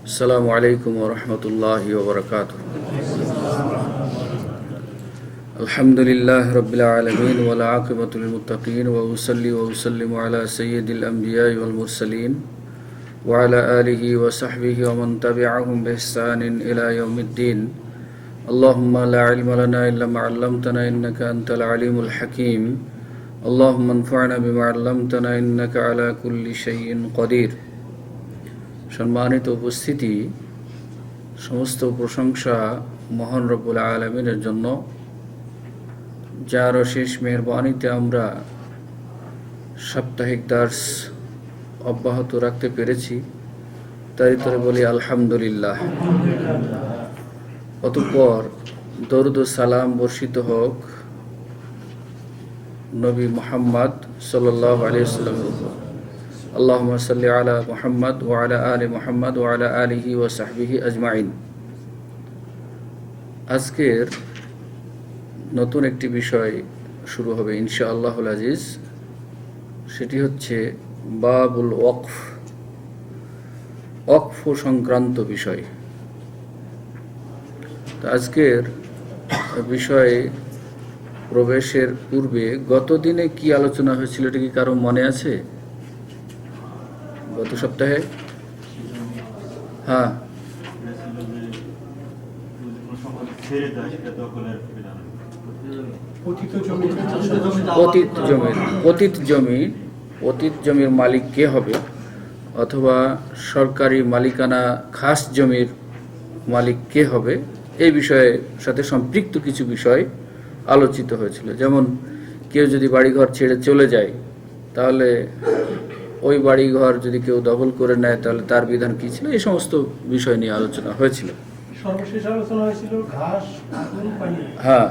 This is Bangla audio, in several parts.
আসসালামু আলাইকুম ওয়া রাহমাতুল্লাহি ওয়া বারাকাতুহু। আলহামদুলিল্লাহি রাব্বিল আলামিন ওয়াল আকিবাতু লিল মুত্তাকিন ওয়া উসাল্লি ওয়া উসাল্লিমু আলা সাইয়্যিদিল আমবিয়াই ওয়াল মুরসালিন ওয়া আলা আলিহি ওয়া সাহবিহি ওয়া মান তাবি'আহুম বিইহসানিন ইলা ইয়াউমিদ্দিন। আল্লাহুম্মা লা ইলমা লানা ইল্লা মা 'আল্লামতানা ইন্নাকা আনতাল আলিমুল হাকীম। আল্লাহুম্মা আনফা'না বিমা 'আল্লামতানা ইন্নাকা আলা কুল্লি শাইইন কাদির। সম্মানিত উপস্থিতি, সমস্ত প্রশংসা মহান রব্বুল আলামিনের জন্য, যার অশেষ মেহেরবানিতে আমরা সাপ্তাহিক দার্স অব্যাহত রাখতে পেরেছি, তাই তোরে বলি আলহামদুলিল্লাহ। অতঃপর দরুদ ও সালাম বর্ষিত হোক নবী মুহাম্মদ সাল্লাল্লাহু আলাইহি ওয়াসাল্লাম। আল্লাহুম্মা সাল্লি আলা মুহাম্মদ ওয়া আলা আলি মুহাম্মদ ওয়া আলা আলিহি ওয়া সাহবিহি আজমাইন। আজকের নতুন একটি বিষয় শুরু হবে ইনশাআল্লাহুল আজিজ। সেটি হচ্ছে বাবুল ওয়াকফ, ওয়াকফ সংক্রান্ত বিষয়। তো আজকের বিষয়ে প্রবেশের পূর্বে গত দিনে কি আলোচনা হয়েছিল এটা কি কারো মনে আছে? গত সপ্তাহে হ্যাঁ, পতিত জমির মালিক কে হবে, অথবা সরকারি মালিকানা খাস জমির মালিক কে হবে, এই বিষয়ের সাথে সম্পৃক্ত কিছু বিষয় আলোচিত হয়েছিল। যেমন কেউ যদি বাড়িঘর ছেড়ে চলে যায়, তাহলে ওই বাড়িঘর যদি কেউ দখল করে নেয় তাহলে তার বিধান কী ছিল, এই সমস্ত বিষয় নিয়ে আলোচনা হয়েছিল। সর্বশেষ আলোচনা হয়েছিল ঘাস, আগুন, পানি। হ্যাঁ,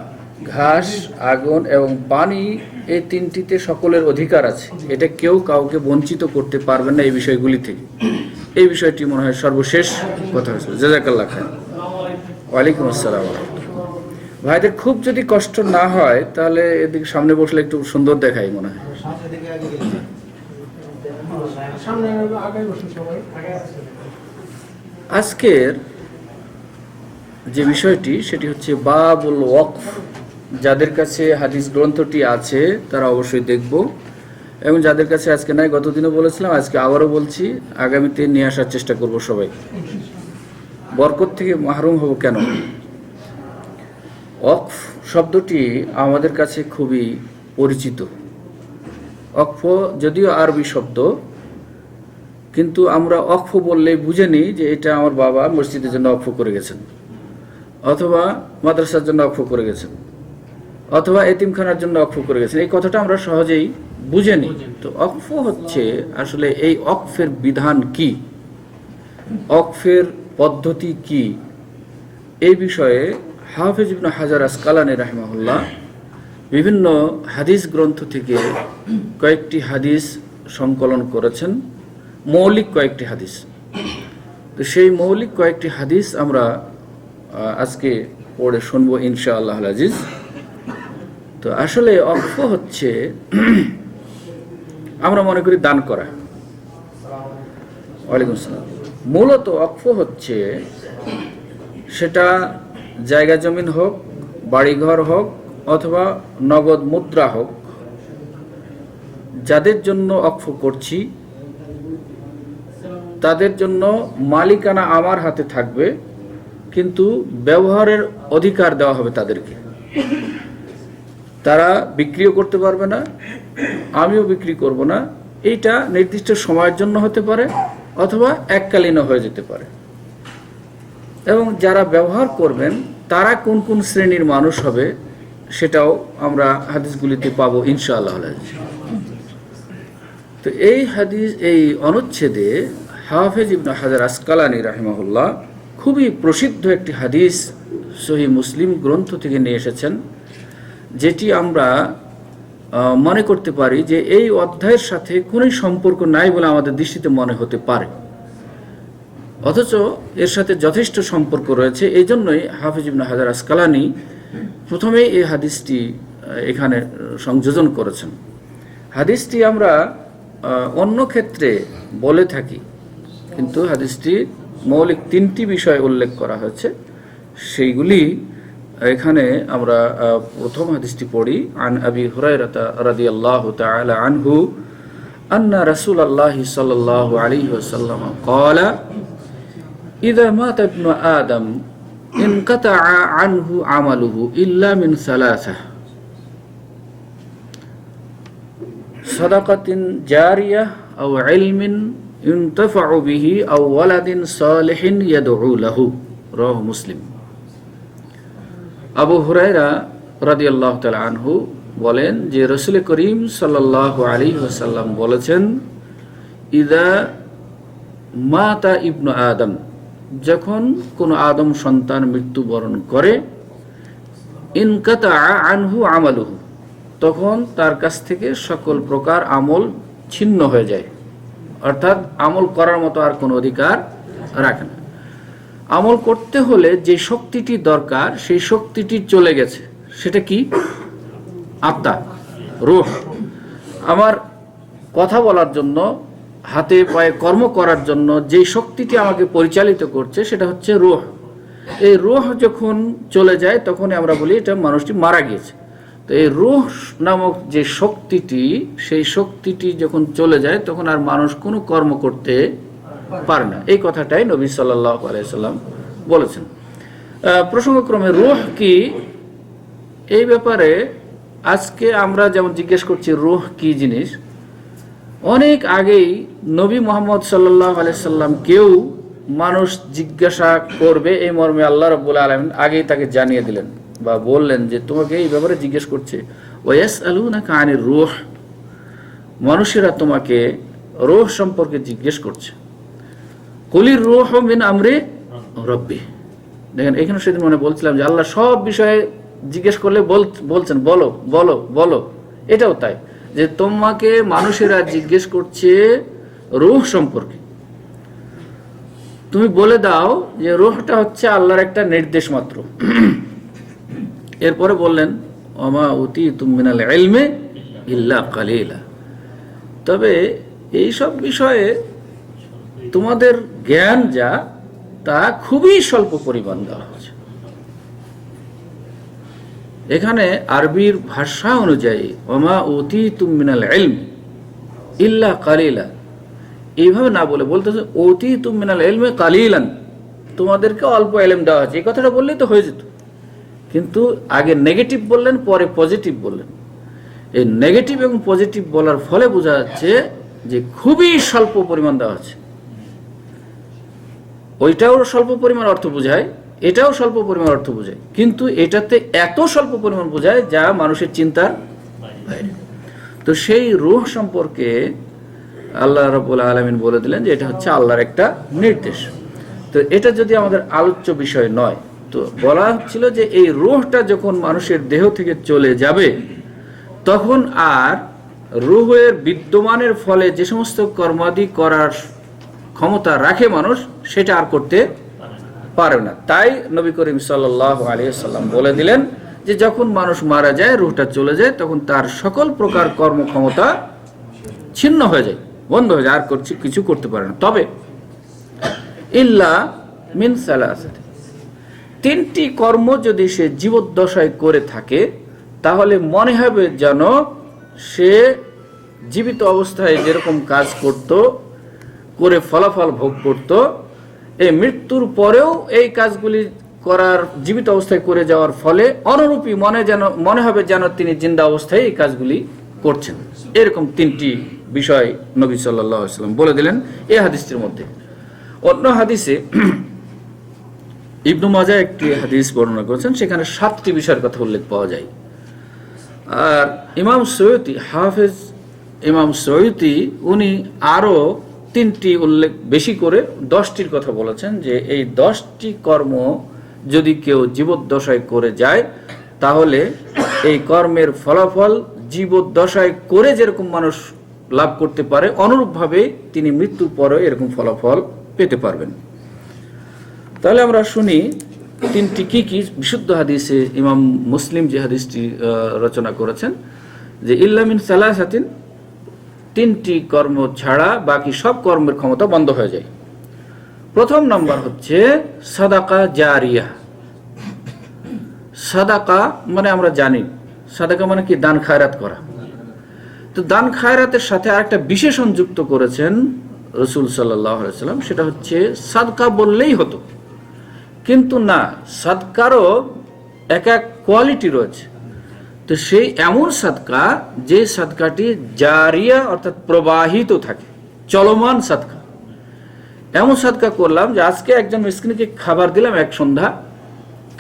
ঘাস, আগুন এবং পানি, এই তিনটিতে সকলের অধিকার আছে। এটা কেউ কাউকে বঞ্চিত করতে পারবে না এই বিষয়গুলি থেকে। এই বিষয়টি মনে হয় সর্বশেষ কথা হয়েছিল। জাযাকাল্লাহ খাইর। ওয়ালাইকুম আসসালাম। ভাইদের খুব যদি কষ্ট না হয় তাহলে এদিকে সামনে বসলে একটু সুন্দর দেখাই মনে হয়। আজকের যে বিষয়টি সেটি হচ্ছে বাবুল ওয়াকফ। যাদের কাছে হাদিস গ্রন্থটি আছে তারা অবশ্যই দেখব, এবং যাদের কাছে আজকে নাই, গতদিনও বলেছিলাম, আজকে আবারও বলছি, আগামীতে নিয়ে আসার চেষ্টা করব সবাই। বরকত থেকে মাহরুম হব কেন? ওয়াকফ শব্দটি আমাদের কাছে খুবই পরিচিত। ওয়াকফ যদিও আরবি শব্দ, কিন্তু আমরা ওয়াকফ বললেই বুঝে নিই যে এটা আমার বাবা মসজিদের জন্য ওয়াকফ করে গেছেন, অথবা মাদ্রাসার জন্য ওয়াকফ করে গেছেন, অথবা এতিমখানার জন্য ওয়াকফ করে গেছেন। এই কথাটা আমরা সহজেই বুঝে নিই। তো ওয়াকফ হচ্ছে আসলে এই ওয়াকফের বিধান কি, ওয়াকফের পদ্ধতি কি, এই বিষয়ে হাফেজ ইবনে হাজার আসকালানী রাহিমাহুল্লাহ বিভিন্ন হাদিস গ্রন্থ থেকে কয়েকটি হাদিস সংকলন করেছেন, মৌলিক কয়েকটি হাদিস। তো সেই মৌলিক কয়েকটি হাদিস আমরা আজকে পড়ে শুনবো ইনশাআল্লাহ আজিজ। তো আসলে ওয়াকফ হচ্ছে, আমরা মনে করি দান করা। ওয়ালাইকুম আসসালাম। মূলত ওয়াকফ হচ্ছে, সেটা জায়গা জমিন হোক, বাড়িঘর হোক, অথবা নগদ মুদ্রা হোক, যাদের জন্য ওয়াকফ করছি তাদের জন্য মালিকানা আমার হাতে থাকবে, কিন্তু ব্যবহারের অধিকার দেওয়া হবে তাদেরকে। তারা বিক্রিও করতে পারবে না, আমিও বিক্রি করব না। এইটা নির্দিষ্ট সময়ের জন্য হতে পারে, অথবা এককালীনও হয়ে যেতে পারে। এবং যারা ব্যবহার করবেন তারা কোন কোন শ্রেণীর মানুষ হবে সেটাও আমরা হাদিসগুলিতে পাবো ইনশাআল্লাহ। তো এই হাদিস, এই অনুচ্ছেদে হাফেজ ইবনে হাজার আসকালানী রাহিমাহুল্লাহ খুবই প্রসিদ্ধ একটি হাদিস সহিহ মুসলিম গ্রন্থ থেকে নিয়ে এসেছেন, যেটি আমরা মনে করতে পারি যে এই অধ্যায়ের সাথে কোনো সম্পর্ক নাই বলে আমাদের দৃষ্টিতে মনে হতে পারে, অথচ এর সাথে যথেষ্ট সম্পর্ক রয়েছে। এই জন্যই হাফেজ ইবনে হাজার আসকালানী প্রথমেই এই হাদিসটি এখানে সংযোজন করেছেন। হাদিসটি আমরা অন্য ক্ষেত্রে বলে থাকি, কিন্তু হাদিসটি মৌলিক তিনটি বিষয় উল্লেখ করা হয়েছে, সেইগুলি এখানে আমরা প্রথম হাদিসটি পড়ি। আন আবি হুরায়রা রাদিয়াল্লাহু তাআলা আনহু আন্না রাসূলুল্লাহি সাল্লাল্লাহু আলাইহি ওয়াসাল্লাম ক্বালা ইযা মাতা ইবনু আদম ইনকাতাআ আনহু আমালুহু ইল্লা মিন সালাসা সাদাকাতিন জারিয়াহ আও ইলমিন ইউনতাফাউ বিহি আও ওয়ালাদিন সালিহিন ইয়াদউ লাহু। রাওয়াহু মুসলিম। আবু হুরায়রা রাদিয়াল্লাহু তাআলা আনহু বলেন যে রাসূল করিম সাল্লাল্লাহু আলাইহি ওয়াসাল্লাম বলেছেন, ইযা মাতা ইবনু আদম, যখন কোনো আদম সন্তান মৃত্যুবরণ করে, ইনকাতাআ আনহু আমালুহু, তখন তার কাছ থেকে সকল প্রকার আমল ছিন্ন হয়ে যায়, অর্থাৎ আমল করার মতো আর কোনো অধিকার রাখে না। আমল করতে হলে যে শক্তিটি দরকার সেই শক্তিটি চলে গেছে। সেটা কি? আত্মা, রূহ। আমার কথা বলার জন্য, হাতে পায়ে কর্ম করার জন্য যে শক্তিটি আমাকে পরিচালিত করছে সেটা হচ্ছে রূহ। এই রূহ যখন চলে যায় তখনই আমরা বলি এটা মানুষটি মারা গিয়েছে। তো এই রূহ নামক যে শক্তিটি, সেই শক্তিটি যখন চলে যায় তখন আর মানুষ কোনো কর্ম করতে পারে না। এই কথাটাই নবী সাল্লাল্লাহু আলাইহি সাল্লাম বলেছেন। প্রসঙ্গক্রমে রূহ কি, এই ব্যাপারে আজকে আমরা যেমন জিজ্ঞেস করছি রূহ কি জিনিস, অনেক আগেই নবী মুহাম্মদ সাল্লাল্লাহু আলাইহি সাল্লাম কেউ মানুষ জিজ্ঞাসা করবে এই মর্মে আল্লাহ রাব্বুল আলামিন আগেই তাকে জানিয়ে দিলেন বা বললেন যে তোমাকে এই ব্যাপারে জিজ্ঞেস করছে। ওয়ায়াসআলুনাকা আনির রূহ, মানুষেরা তোমাকে রূহ সম্পর্কে জিজ্ঞেস করছে। কুলির রূহ মিন আমরি রব্বি। দেখেন এখানে সেদিন মনে বলছিলাম যে আল্লাহ সব বিষয়ে জিজ্ঞেস করলে বলছেন বলো বলো বলো। এটাও তাই যে তোমাকে মানুষেরা জিজ্ঞেস করছে রূহ সম্পর্কে, তুমি বলে দাও যে রূহটা হচ্ছে আল্লাহর একটা নির্দেশ মাত্র। এরপরে বললেন ওমা উতীতুম মিনাল ইলমি ইল্লা কালিলা, তবে এই সব বিষয়ে তোমাদের জ্ঞান যা তা খুবই স্বল্প পরিমাণ দেওয়া হয়েছে। এখানে আরবির ভাষা অনুযায়ী ওমা উতীতুম মিনাল ইলমি ইল্লা কালিলা, এইভাবে না বলে বলতেছে উতীতুম মিনাল ইলমি কালিলান, তোমাদেরকে অল্প ইলম দেওয়া হয়েছে। এই কথাটা বললেই তো হয়ে যেত, কিন্তু আগে নেগেটিভ বললেন পরে পজিটিভ বললেন। এই নেগেটিভ এবং পজিটিভ বলার ফলে বোঝা যাচ্ছে যে খুবই স্বল্প পরিমাণ দেওয়া আছে। ওইটাও স্বল্প পরিমাণ অর্থ বোঝায়, এটাও স্বল্প পরিমাণ অর্থ বোঝায়, কিন্তু এটাতে এত স্বল্প পরিমাণ বোঝায় যা মানুষের চিন্তার বাইরে। তো সেই রূহ সম্পর্কে আল্লাহ রাব্বুল আলামিন বলে দিলেন যে এটা হচ্ছে আল্লাহর একটা নির্দেশ। তো এটা যদি আমাদের আলোচ্য বিষয় নয়, তো বলা হচ্ছিল যে এই রূহটা যখন মানুষের দেহ থেকে চলে যাবে তখন আর রূহের বিদ্যমানের ফলে যে সমস্ত কর্মাদি করার ক্ষমতা রাখে মানুষ, সেটা আর করতে পারে না। তাই নবী করিম সাল্লাল্লাহু আলাইহি ওয়াসাল্লাম বলে দিলেন যে যখন মানুষ মারা যায়, রূহটা চলে যায়, তখন তার সকল প্রকার কর্মক্ষমতা ছিন্ন হয়ে যায়, বন্ধ হয়ে যায়, আর কিছু করতে পারে না। তবে ইল্লা মিন সালাসাতি, তিনটি কর্ম যদি সে জীবদ্দশায় করে থাকে তাহলে মনে হবে যেন সে জীবিত অবস্থায় যেরকম কাজ করত, করে ফলাফল ভোগ করত, এই মৃত্যুর পরেও এই কাজগুলি করার, জীবিত অবস্থায় করে যাওয়ার ফলে অনুরূপী মনে হবে যেন তিনি জিন্দা অবস্থায় এই কাজগুলি করছেন। এরকম তিনটি বিষয় নবী সাল্লাল্লাহু আলাইহি ওয়াসাল্লাম বলে দিলেন এই হাদিসটির মধ্যে। অন্য হাদিসে ইবনু মাজাহ একটি হাদিস বর্ণনা করেছেন, সেখানে 7টি বিষয়ের কথা উল্লেখ পাওয়া যায়। আর ইমাম সৈয়দী, হাফেজ ইমাম সৈয়দী, উনি আরো 3টি উল্লেখ বেশি করে 10টির কথা বলেছেন যে এই 10টি কর্ম যদি কেউ জীবদ্দশায় করে যায় তাহলে এই কর্মের ফলাফল জীবদ্দশায় করে যেরকম মানুষ লাভ করতে পারে অনুরূপভাবে তিনি মৃত্যুর পরে এরকম ফলাফল পেতে পারবেন। তাহলে আমরা শুনি 3টি কি কি বিশুদ্ধ হাদিসে ইমাম মুসলিম যে হাদিসটি রচনা করেছেন যে ইল্লা মিন সালাসাতিন, 3টি কর্ম ছাড়া বাকি সব কর্মের ক্ষমতা বন্ধ হয়ে যায়। প্রথম নাম্বার হচ্ছে সাদাকা জারিয়া। সাদাকা মানে আমরা জানি, সাদাকা মানে কি? দান খায়রাত করা। তো দান খায়রাতের সাথে আরেকটা বিশেষণ যুক্ত করেছেন রাসূল সাল্লাল্লাহু আলাইহি ওয়াসাল্লাম, সেটা হচ্ছে সাদকা বললেই হতো, কিন্তু না, সাদকারও এক এক কোয়ালিটি রয়েছে। তো সেই এমন সাদকা যে সাদকাটি জারিয়া অর্থাৎ প্রবাহিত থাকে, চলমান সাদকা। এমন সাদকা করলাম যে আজকে একজন মিসকিনকে খাবার দিলাম, এক সন্ধ্যা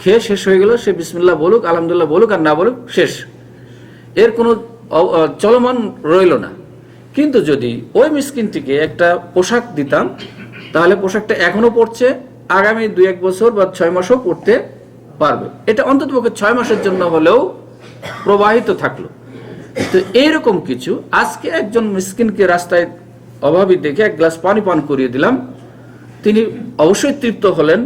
খেয়ে শেষ হয়ে গেল, সে বিসমিল্লাহ বলুক, আলহামদুলিল্লাহ বলুক আর না বলুক, শেষ, এর কোনো চলমান রইল না। কিন্তু যদি ওই মিসকিনটিকে একটা পোশাক দিতাম, তাহলে পোশাকটা এখনো পড়ছে, আগামী 2-1 বছর বা 6 মাসও পড়তে পারবে। এটা অন্ততপক্ষে 6 মাসের জন্য হলেও প্রবাহিত থাকলো। তো এইরকম কিছু, আজকে একজন মিসকিনকে রাস্তায় অভাবী দেখে এক গ্লাস পানি পান করিয়ে দিলাম, তিনি অবশ্যই তৃপ্ত হলেন,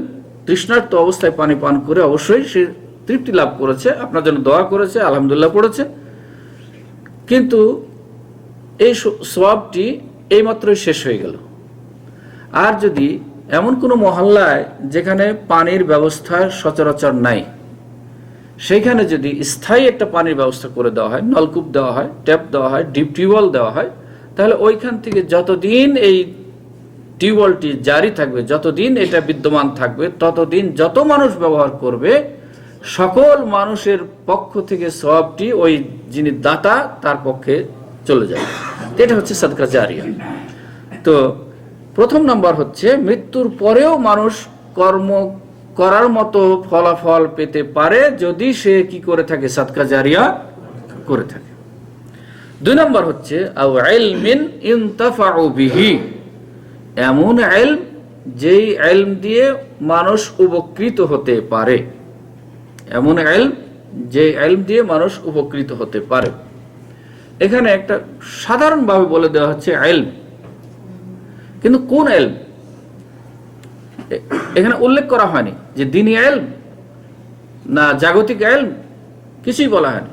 তৃষ্ণার্ত অবস্থায় পানি পান করে অবশ্যই সে তৃপ্তি লাভ করেছে, আপনার জন্য দোয়া করেছে, আলহামদুলিল্লাহ পড়েছে, কিন্তু এই সওয়াবটি এইমাত্রই শেষ হয়ে গেল। আর যদি এমন কোনো মহল্লায় যেখানে পানির ব্যবস্থা সচরাচর নাই, সেইখানে যদি স্থায়ী একটা পানির ব্যবস্থা করে দেওয়া হয়, নলকূপ দেওয়া হয়, ট্যাপ দেওয়া হয়, ডিপ টিউবওয়েল দেওয়া হয়, তাহলে ওইখান থেকে যতদিন এই টিউবওয়েলটি জারি থাকবে, যতদিন এটা বিদ্যমান থাকবে, ততদিন যত মানুষ ব্যবহার করবে, সকল মানুষের পক্ষ থেকে সওয়াবটি ওই যিনি দাতা তার পক্ষে চলে যাবে। এটা হচ্ছে সাদকা জারিয়া। তো প্রথম নাম্বার হচ্ছে মৃত্যুর পরেও মানুষ কর্ম করার মতো ফলাফল পেতে পারে যদি সে কি করে থাকে? সাদকা জারিয়া করে থাকে। 2 নাম্বার হচ্ছে আও ইলমিন ইনতাফাউ বিহি, এমন ইলম যেই ইলম দিয়ে মানুষ উপকৃত হতে পারে, এমন ইলম যে ইলম দিয়ে মানুষ উপকৃত হতে পারে। এখানে একটা সাধারণভাবে বলে দেওয়া হচ্ছে ইলম, কিন্তু কোন ইলম এখানে উল্লেখ করা হয়নি, যে দ্বীনি ইলম না জাগতিক ইলম, কিছুই বলা হয়নি।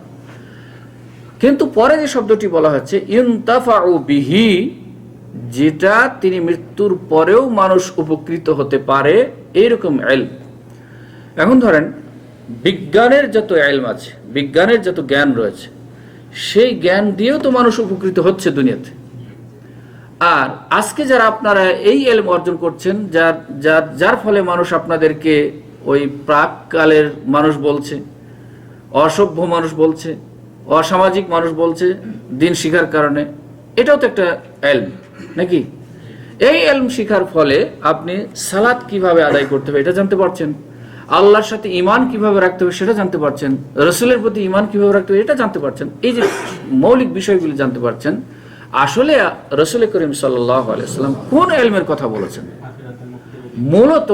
কিন্তু পরে যে শব্দটি বলা হচ্ছে ইনতাফাউ বিহি, যেটা তিনি মৃত্যুর পরেও মানুষ উপকৃত হতে পারে, এইরকম ইলম। এখন ধরেন বিজ্ঞানের যত ইলম আছে, বিজ্ঞানের যত জ্ঞান রয়েছে, সেই জ্ঞান দিয়েও তো মানুষ উপকৃত হচ্ছে দুনিয়াতে। আর আজকে যারা আপনারা এই ইলম অর্জন করছেন, যার ফলে মানুষ আপনাদেরকে ওই প্রাককালের মানুষ বলছে, অসভ্য মানুষ বলছে, অসামাজিক মানুষ বলছে দিন শিখার কারণে, এটাও তো একটা ইলম নাকি? এই ইলম শিখার ফলে আপনি সালাত কিভাবে আদায় করতে হবে এটা জানতে পারছেন, আল্লাহর সাথে ঈমান কিভাবে রাখতে হবে সেটা জানতে পারছেন, রাসূলের প্রতি ঈমান কিভাবে রাখতে হবে এটা জানতে পারছেন। এই যে মৌলিক বিষয়গুলি জানতে পারছেন। আসলে রাসূল করিম সাল্লাল্লাহু আলাইহি ওয়াসাল্লাম কোন ইলমের কথা বলেছেন? মূলত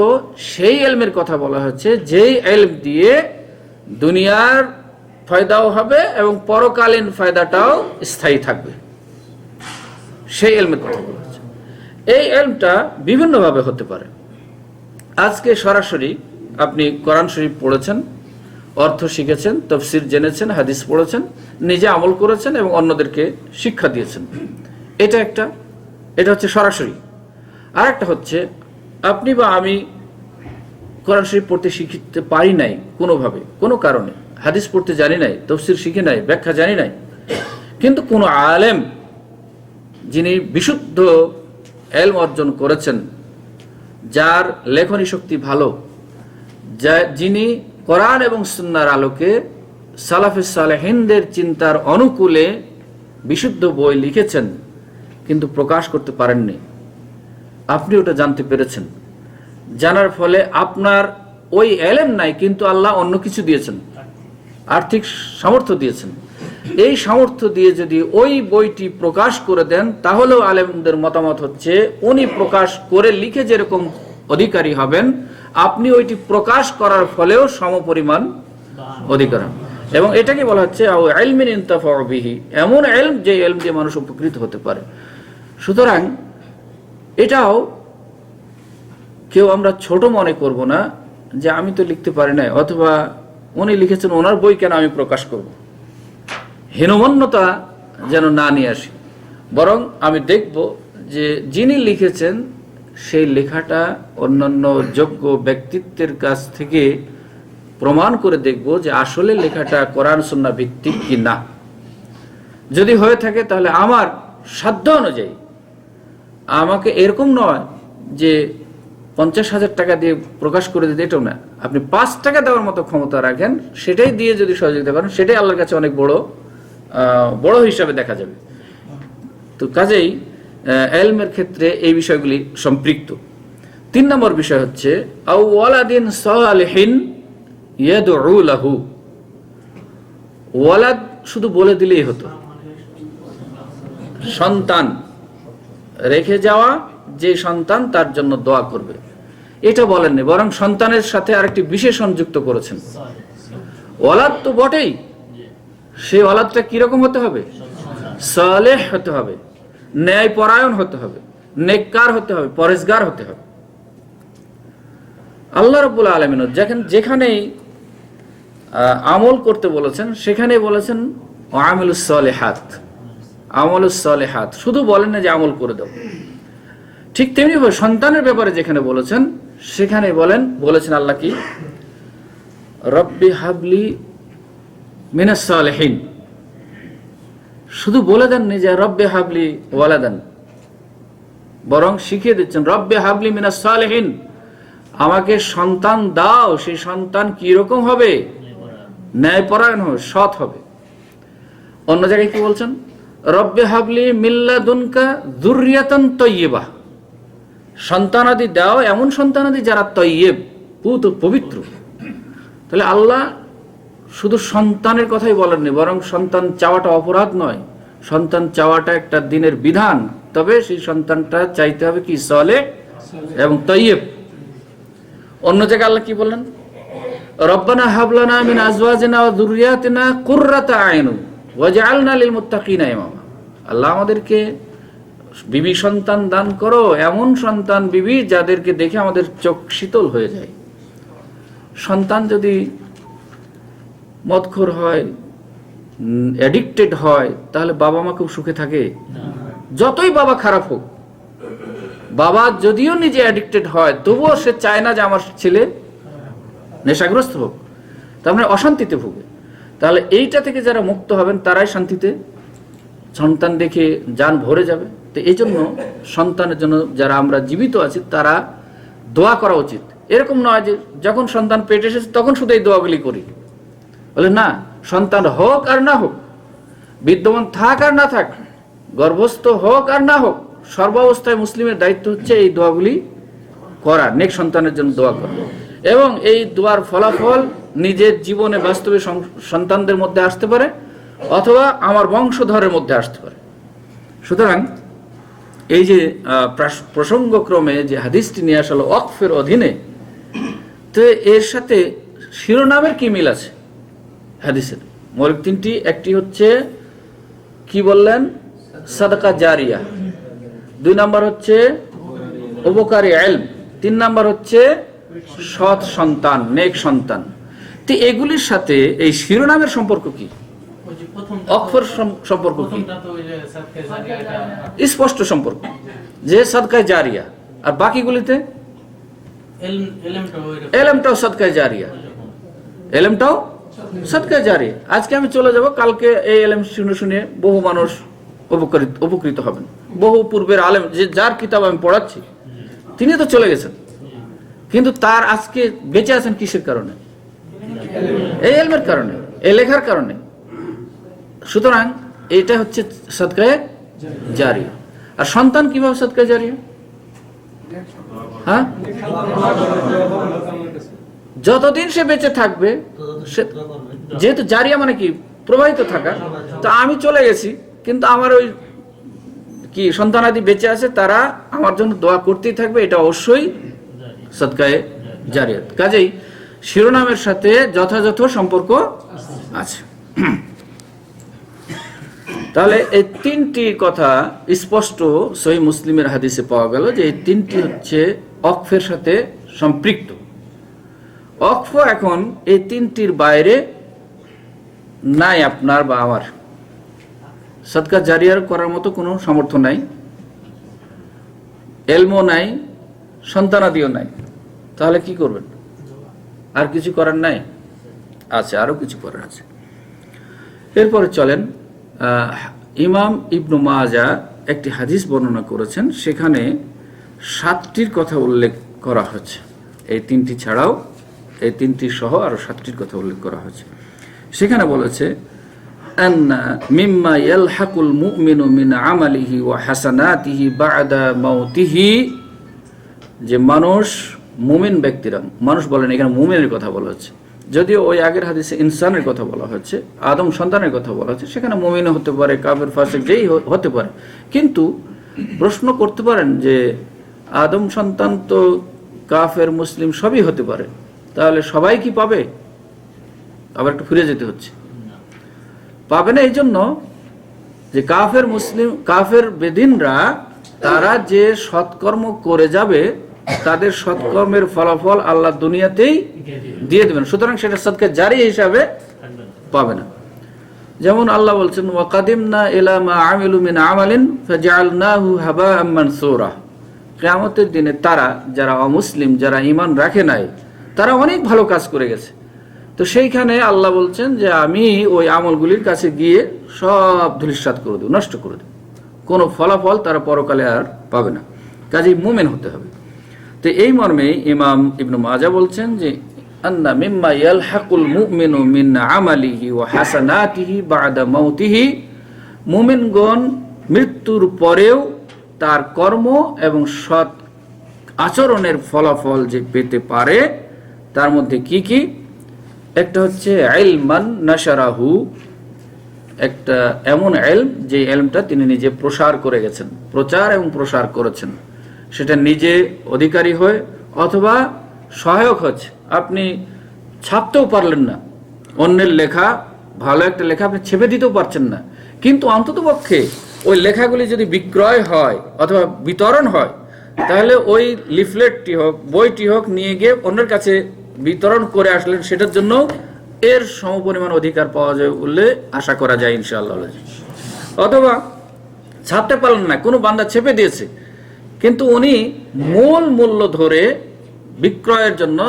সেই ইলমের কথা বলা হচ্ছে যেই ইলম দিয়ে দুনিয়ার ফায়দাও হবে এবং পরকালীন ফায়দাটাও স্থায়ী থাকবে, সেই ইলমের কথা বলা হচ্ছে। এই ইলমটা বিভিন্নভাবে হতে পারে। আজকে সরাসরি আপনি কোরআন শরীফ পড়েছেন, অর্থ শিখেছেন, তাফসীর জেনেছেন, হাদিস পড়েছেন, নিজে আমল করেছেন এবং অন্যদেরকে শিক্ষা দিয়েছেন, এটা একটা, এটা হচ্ছে সরাসরি। আর একটা হচ্ছে আপনি বা আমি কোরআন শরীফ পড়তে শিখতে পারি নাই কোনোভাবে, কোনো কারণে, হাদিস পড়তে জানি নাই, তাফসীর শিখি নাই, ব্যাখ্যা জানি নাই, কিন্তু কোনো আলেম যিনি বিশুদ্ধ ইলম অর্জন করেছেন, যার লেখনী শক্তি ভালো, যিনি কোরআন এবং সুন্নাহর আলোকে সালাফে সালেহিনদের চিন্তার অনুকূলে বিশুদ্ধ বই লিখেছেন কিন্তু প্রকাশ করতে পারেননি, আপনি ওটা জানতে পেরেছেন। জানার ফলে আপনার ওই ইলম নাই, কিন্তু আল্লাহ অন্য কিছু দিয়েছেন, আর্থিক সামর্থ্য দিয়েছেন। এই সামর্থ্য দিয়ে যদি ওই বইটি প্রকাশ করে দেন, তাহলেও আলেমদের মতামত হচ্ছে উনি প্রকাশ করে লিখে যেরকম অধিকারী হবেন, আপনি ওইটি প্রকাশ করার ফলেও সমপরিমাণ অধিকার হন। এবং এটাকে বলা হচ্ছে ইলমিন ইনতাফাউ বিহি, এমন ইলম যে ইলম দিয়ে মানুষ উপকৃত হতে পারে। সুতরাং এটাও কেউ আমরা ছোট মনে করব না, যে আমি তো লিখতে পারি না, অথবা উনি লিখেছেন ওনার বই কেন আমি প্রকাশ করব, হীনমন্যতা যেন না নিয়ে আসি। বরং আমি দেখব যে যিনি লিখেছেন সেই লেখাটা অন্যান্য যোগ্য ব্যক্তিত্বের কাছ থেকে প্রমাণ করে দেখব যে আসলে লেখাটা কোরআন সুন্নাহ ভিত্তিক কি না। যদি হয়ে থাকে তাহলে আমার সাধ্য অনুযায়ী, আমাকে এরকম নয় যে 50,000 টাকা দিয়ে প্রকাশ করে দিতে, এটাও না, আপনি 5 টাকা দেওয়ার মতো ক্ষমতা রাখেন, সেটাই দিয়ে যদি সহযোগিতা করেন, সেটাই আল্লাহর কাছে অনেক বড় হিসাবে দেখা যাবে। তো কাজেই ইলমের ক্ষেত্রে এই বিষয়গুলি সম্পৃক্ত। 3 নম্বর বিষয় হচ্ছে আও ওয়ালাদিন সালিহিন ইয়াদউ লাহু। ওয়ালাদ শুধু বলে দিলেই হতো, সন্তান রেখে যাওয়া, যে সন্তান তার জন্য দোয়া করবে, এটা বলেননি, বরং সন্তানের সাথে আরেকটি বিশেষণ যুক্ত করেছেন। ওয়ালাদ তো বটেই, সেই ওয়ালাদটা কিরকম হতে হবে? সালেহ হতে হবে, ন্যায়পরায়ণ হতে হবে, নেককার হতে হবে, পরেজগার হতে হবে। আল্লাহ রাব্বুল আলামিন যেখানেই আমল করতে বলেছেন সেখানে বলেছেন আমিলুস সালিহাত, আমলুস সালিহাত, শুধু বলেন না যে আমল করে দাও। ঠিক তেমনি ভাবে সন্তানের ব্যাপারে যেখানে বলেছেন সেখানে বলেছেন আল্লাহ কি, রব্বি হাবলি মিনাস সালিহিন। শুধু বলে দেননি যে রব্বি হাবলি ওয়ালাদান, বরং শিখিয়ে দিচ্ছেন রব্বি হাবলি মিনাস সালিহিন, আমাকে সন্তান দাও, সেই সন্তান কি রকম হবে? ন্যায়পরায়ণ হবে, সৎ হবে। অন্য জায়গায় কি বলছেন? রব্বি হাবলি মিল্লাদুনকা যুররিয়াতান তাইয়্যিবা, সন্তানাদি দাও, এমন সন্তানাদি যারা তাইয়্যিব, পবিত্র। তাহলে আল্লাহ শুধু সন্তানের কথাই বলেননি, বরং সন্তান চাওয়াটা অপরাধ নয়, সন্তান চাওয়াটা একটা দিনের বিধান। তবে সেই সন্তানটা চাইতে হবে কি? সালেহ এবং তাইয়্যিব। অন্য জায়গায় আল্লাহ কি বললেন? রব্বানা হাবলানা মিন আজওয়াজিনা ওয়া যুররিয়াতিনা কুররাতা আইনুন ওয়াজআলনা লিল মুত্তাকিনা ইমামা। আল্লাহ আমাদেরকে বিবি সন্তান দান করো, এমন সন্তান বিবি যাদেরকে দেখে আমাদের চোখ শীতল হয়ে যায়। সন্তান যদি মদখোর হয়, অ্যাডিক্টেড হয়, তাহলে বাবা মা খুব সুখে থাকে? যতই বাবা খারাপ হোক, বাবা যদিও নিজে অ্যাডিক্টেড হয়, তবুও সে চায় না যে আমার ছেলে নেশাগ্রস্ত হোক, তার মানে অশান্তিতে ভোগে। তাহলে এইটা থেকে যারা মুক্ত হবেন তারাই শান্তিতে, সন্তান দেখে জান ভরে যাবে। তো এই জন্য সন্তানের জন্য যারা আমরা জীবিত আছি তারা দোয়া করা উচিত। এরকম নয় যে যখন সন্তান পেটে এসেছে তখন শুধু এই দোয়াগুলি করি, বলে না, সন্তান হোক আর না হোক, বিদ্যমান থাক আর না থাক, গর্ভস্থ হোক আর না হোক, সর্বাবস্থায় মুসলিমের দায়িত্ব হচ্ছে এই দোয়াগুলি করা, নেক সন্তানের জন্য দোয়া করা। এবং এই দোয়ার ফলাফল নিজের জীবনে বাস্তবে সন্তানদের মধ্যে আসতে পারে, অথবা আমার বংশধরের মধ্যে আসতে পারে। সুতরাং এই যে প্রসঙ্গক্রমে যে হাদিসটি নিয়ে আসলো ওয়াকফের অধীনে, তো এর সাথে শিরোনামের কি মিল আছে? হাদিসের মৌলিক 3টি, একটি হচ্ছে কি বললেন? সাদাকা জারিয়া। 2 নাম্বার হচ্ছে উপকারী ইলম। 3 নাম্বার হচ্ছে সৎ সন্তান, নেক সন্তান। তো এগুলির সাথে এই শিরোনামের সম্পর্ক কি? অক্ষর সম্পর্ক কি? স্পষ্ট সম্পর্ক, যে সাদকায়ে জারিয়া। আর বাকিগুলিতে এলএমটাও সাদকায়ে জারিয়া, এলএমটাও সাদকায়ে জারিয়া। আজকে আমি চলে যাব, কালকে এই এলএম শুনে শুনে বহু মানুষ উপকৃত হবেন। বহু পূর্বের আলেম, যে যার কিতাব আমি পড়াচ্ছি, তিনি তো চলে গেছেন, কিন্তু তার আজকে বেঁচে আছেন কিসের কারণে? এই এলমের কারণে, এই লেখার কারণে। সুতরাং এটা হচ্ছে সাদকায়ে জারিয়া। আর সন্তান কিভাবে সাদকায়ে জারিয়া? হ্যাঁ, যতদিন সে বেঁচে থাকবে, যেহেতু জারিয়া মানে কি? প্রবাহিত থাকা। তো আমি চলে গেছি, কিন্তু আমার ওই কি সন্তানাদি বেঁচে আছে, তারা আমার জন্য দোয়া করতেই থাকবে, এটা অবশ্যই সাদকায়ে জারিয়া। কাজেই শিরোনামের সাথে যথাযথ সম্পর্ক আছে। তাহলে এই 3টি কথা স্পষ্ট সহিহ মুসলিমের হাদিসে পাওয়া গেল যে এই 3টি হচ্ছে ওয়াকফের সাথে সম্পৃক্ত। ওয়াকফ এখন এই 3টির বাইরে নাই, আপনার বা আমার। সাদকা জারিয়ার করার মতো কোনো সামর্থ্য নাই, এলমও নাই, সন্তানাদিও নাই, তাহলে কি করবেন? আর কিছু করার নাই? আচ্ছা, আরো কিছু করার আছে। এরপরে চলেন, ইমাম ইবনু মাজা একটি হাদিস বর্ণনা করেছেন, সেখানে 7টির কথা উল্লেখ করা হচ্ছে। এই 3টি ছাড়াও, এই 3টি সহ আরো 7টির কথা উল্লেখ করা হয়েছে। সেখানে বলেছে আন্না মিম্মা ইয়ালহাকুল মুমিনু মিন আমালিহি ওয়া হাসানাতিহি বা'দা মাউতিহি, যে মানুষ, মুমিন ব্যক্তিরা, মানুষ বলেন এখানে মুমিনের কথা বলা হচ্ছে, যদিও ওই আগের হাদিসে ইনসানের কথা বলা হচ্ছে, আদম সন্তানের কথা বলা হচ্ছে, সেখানে মুমিনও হতে পারে, কাফের ফাসিক যেই হতে পারে। কিন্তু প্রশ্ন করতে পারেন যে আদম সন্তান তো কাফের মুসলিম সবই হতে পারে, তাহলে সবাই কি পাবে? আবার একটু ফিরে যেতে হচ্ছে। পাবে না এই জন্য যে কাফের মুসলিম, কাফের বেদিনরা তারা যে সৎকর্ম করে যাবে, তাদের সৎকর্মের ফলাফল আল্লাহ দুনিয়াতেই দিয়ে দেবেন, সুতরাং সেটা সদকা জারি হিসাবে পাবে না। যেমন আল্লাহ বলছেন ওয়া কাদিমনা ইলা মা আমিলু মিন আমালিন ফাজআলনাহু হাবাআম মানসুরা, কিয়ামতের দিনে তারা, যারা অমুসলিম, যারা ঈমান রাখে নাই, তারা অনেক ভালো কাজ করে গেছে, তো সেইখানে আল্লাহ বলছেন যে আমি ওই আমলগুলির কাছে গিয়ে সব ধূলিসাৎ করে দেব, নষ্ট করে দেব, কোনো ফলাফল তারা পরকালে আর পাবে না। কাজেই মুমিন হতে হবে। তো এই মর্মে ইমাম ইবনু মাজা বলছেন যে আন্না মিম্মা ইয়ালহাকুল মুমিনু মিন আমালিহি ওয়া হাসানাতিহি বা'দা মাউতিহি, মুমিনগণ মৃত্যুর পরেও তার কর্ম এবং সৎ আচরণের ফলাফল যে পেতে পারে, তার মধ্যে কি কি? একটা হচ্ছে ইলমান নাশারাহু, একটা এমন ইলম যে ইলমটা তিনি নিজে প্রসার করে গেছেন, প্রচার এবং প্রসার করেছেন, সেটা নিজে অধিকারী হয়ে অথবা সহায়ক হচ্ছে। আপনি ছাপতেও পারলেন না, অন্যের লেখা, ভালো একটা লেখা আপনি ছেপে দিতেও পারছেন না, কিন্তু অন্ততপক্ষে ওই লেখাগুলি যদি বিক্রয় হয় অথবা বিতরণ হয়, তাহলে ওই লিফলেটটি হোক, বইটি হোক, নিয়ে গিয়ে অন্যের কাছে বিতরণ করে আসলেন, সেটার জন্য এর সমপরিমাণ অধিকার পাওয়া যায় বলে আশা করা যায় ইনশাআল্লাহ। অথবা ছাপতে পারলেন না, কোনো বান্দা ছেপে দিয়েছে, কিন্তু উনি মূল মূল্য ধরে বিক্রয়ের জন্য,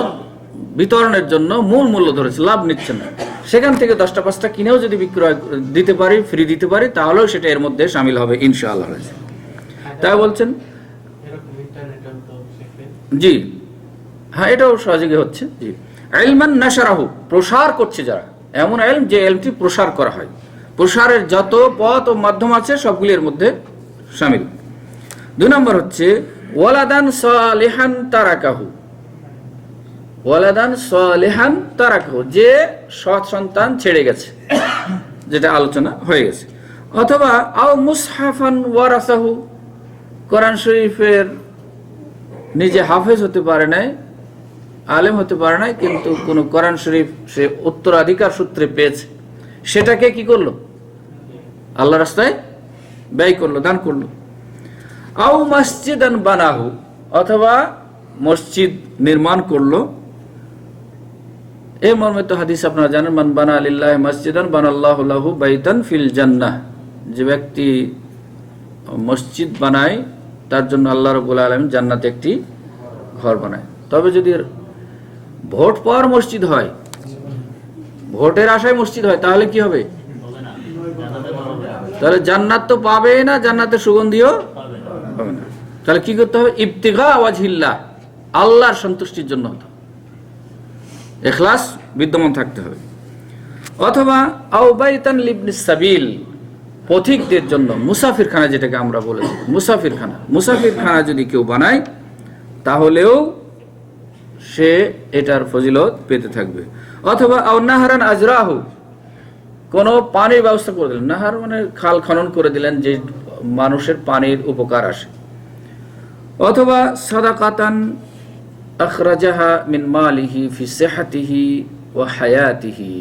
বিতরণের জন্য মূল মূল্য ধরেছে, লাভ নিচ্ছেন না, সেখান থেকে 10টা 5টা কিনেও যদি বিক্রয় দিতে পারি, ফ্রি দিতে পারি, তাহলেও সেটা এর মধ্যে শামিল হবে ইনশাআল্লাহ। তাই বলছেন জি, হ্যাঁ, এটাও সহযোগী হচ্ছে। জি, ইলমান নাশারাহু, প্রসার করছে যারা, এমন ইলম যে ইলমটি প্রসার করা হয়, প্রসারের যত পথ ও মাধ্যম আছে সবগুলি এর মধ্যে শামিল। 2 নম্বর হচ্ছে ওয়ালাদান সালিহান তারাকাহু, ওয়ালাদান সালিহান তারাকাহু, যে সৎ সন্তান ছেড়ে গেছে, যেটা আলোচনা হয়ে গেছে। অথবা আও মুসহাফান ওয়ারাসাহু, কোরআন শরীফের নিজে হাফেজ হতে পারে নাই, আলেম হতে পারে নাই, কিন্তু কোন কোরআন শরীফ সে উত্তরাধিকার সূত্রে পেয়েছে, সেটাকে কি করলো? আল্লাহ রাস্তায় ব্যয় করলো, দান করলো। আও মসজিদান বানাহু, অথবা মসজিদ নির্মাণ করলো। এই মর্মে তো হাদিস আপনারা জানেন, মান বানা লিল্লাহি মসজিদান বানাল্লাহু লাহু বাইতান ফিল জান্নাহ, যে ব্যক্তি মসজিদ বানায় তার জন্য আল্লাহ রাব্বুল আলামিন জান্নাতে একটি ঘর বানায়। তবে যদি ভোট পাওয়ার মসজিদ হয়, ভোটের আশায় মসজিদ হয়, তাহলে কি হবে? তাহলে জান্নাত তো পাবে না, জান্নাতের সুগন্ধিও পাবে না। তাহলে কি করতে হবে? ইবতিগা ওয়াজহিল্লাহ, আল্লাহর সন্তুষ্টির জন্য হতো, ইখলাস বিদ্যমান থাকতে হবে। অথবা আও বাইতান লিবনিস সাবিল, পথিকদের জন্য, মুসাফিরখানা যেটাকে আমরা বলেছি, মুসাফিরখানা, মুসাফিরখানা যদি কেউ বানায়, তাহলেও সে এটার ফজিলত পেতে থাকবে। অথবা আও নাহারান আজরাহু, কোন পানির ব্যবস্থা করে দিলেন, নাহার মানে খাল খনন করে দিলেন, যে মানুষের পানির উপকার আসে। অথবা সাদাকাতান আখরাজাহা মিন মালিহি ফি সিহহাতিহি ওয়া হায়াতিহি,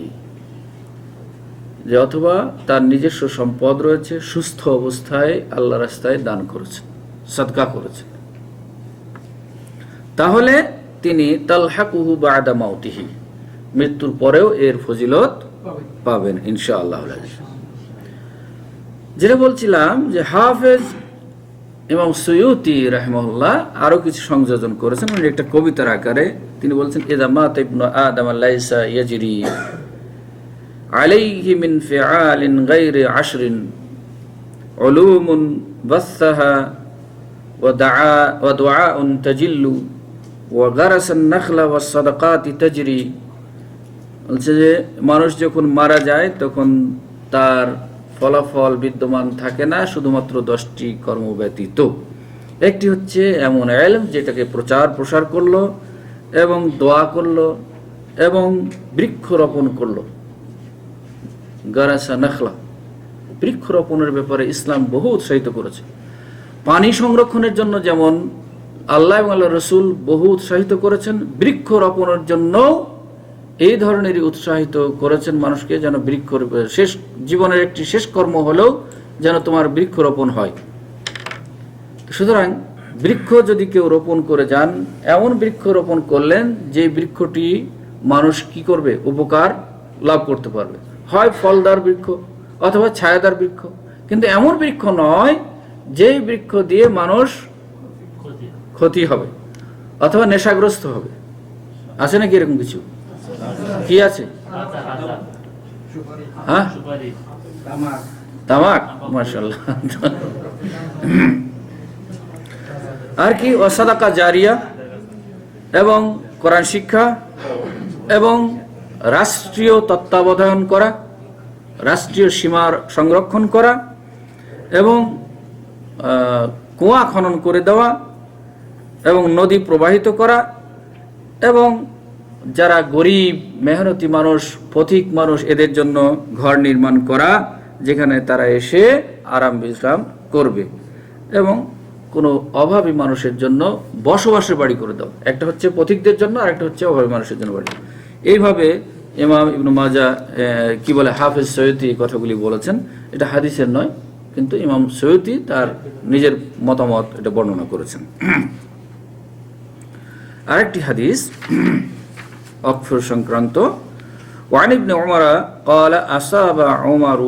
যে অথবা তার নিজস্ব সম্পদ রয়েছে, সুস্থ অবস্থায় আল্লাহ রাস্তায় দান করেছেন, সদকা করেছেন, তাহলে তিনি তালহাকুহু বা'দা মাউতিহি, মৃত্যুর পরেও এর ফজিলত পাবেন ইনশাআল্লাহ। যেটা বলছিলাম যে হাফেজ ইমাম সুয়ুতি রাহিমাহুল্লাহ আরো কিছু সংযোজন করেছেন, মানে একটা কবিতার আকারে তিনি বলছেন, ইযা মাতা ইবনু আদম লাইসা ইয়াজরি আলাইহি মিন ফিআলিন গায়রি আশরিন উলুমুন বাসসাহা ওয়া দুআউন তাজিল্লু ওয়া গারাসান নাখলা ওয়াস সাদাকাতি তাজরি। বলছে যে মানুষ যখন মারা যায় তখন তার ফলাফল বিদ্যমান থাকে না শুধুমাত্র 10টি কর্ম ব্যতীত। একটি হচ্ছে এমন ইলম যেটাকে প্রচার প্রসার করলো এবং দোয়া করলো এবং বৃক্ষরোপণ করলো। গারাসা নাখলা, বৃক্ষরোপণের ব্যাপারে ইসলাম বহু উৎসাহিত করেছে। পানি সংরক্ষণের জন্য যেমন আল্লাহ এবং আল্লাহ রসুল বহু উৎসাহিত করেছেন, বৃক্ষরোপণের জন্য এই ধরনেরই উৎসাহিত করেছেন মানুষকে, যেন বৃক্ষ শেষ জীবনের একটি শেষ কর্ম হলেও যেন তোমার বৃক্ষরোপণ হয়। সুতরাং বৃক্ষ যদি কেউ রোপণ করে যান, এমন বৃক্ষ রোপণ করলেন যে বৃক্ষটি মানুষ কি করবে, উপকার লাভ করতে পারবে, হয় ফলদার বৃক্ষ অথবা ছায়াদার বৃক্ষ, কিন্তু এমন বৃক্ষ নয় যেই বৃক্ষ দিয়ে মানুষ ক্ষতি হবে অথবা নেশাগ্রস্ত হবে। আছে নাকি এরকম কিছু? কি আছে? হ্যাঁ, তামাক, মাশাআল্লাহ। আর কি? ওয়াসাদাকা জারিয়া এবং কোরআন শিক্ষা এবং রাষ্ট্রীয় তত্ত্বাবধান করা, রাষ্ট্রীয় সীমার সংরক্ষণ করা এবং কুয়া খনন করে দেওয়া এবং নদী প্রবাহিত করা এবং যারা গরিব মেহনতি মানুষ, পথিক মানুষ, এদের জন্য ঘর নির্মাণ করা যেখানে তারা এসে আরাম বিশ্রাম করবে এবং কোনো অভাবী মানুষের জন্য বসবাসের বাড়ি করে দাও। একটা হচ্ছে পথিকদের জন্য আর একটা হচ্ছে অভাবী মানুষের জন্য বাড়ি। এইভাবে ইমাম ইবনু মাজা কি বলে, হাফেজ সৈয়দি এই কথাগুলি বলেছেন। এটা হাদিসের নয়, কিন্তু ইমাম সৈয়দি তার নিজের মতামত এটা বর্ণনা করেছেন। আরেকটি হাদিস অক্ষর সংক্রান্ত। وعن ابن عمر قال أصاب عمر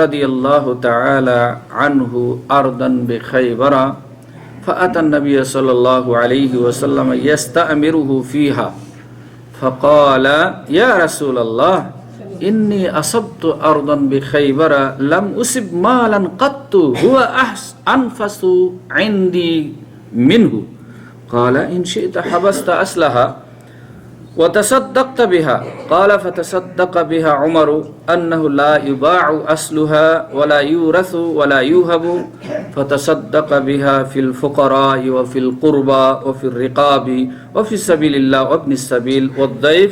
رضي الله تعالى عنه أرضا بخيبر فأتى النبي صلى الله عليه وسلم يستأمره فيها فقال يا رسول الله إني أصبت أرضا بخيبر لم أصب مالا قط هو أنفس عندي منه قال إن شئت حبست أصلها وتصدقت بها قال فتصدق بها عمر أنه لا يباع أصلها ولا يورث ولا يوهب فتصدق بها في الفقراء وفي القربى وفي الرقاب وفي سبيل الله وابن السبيل والضيف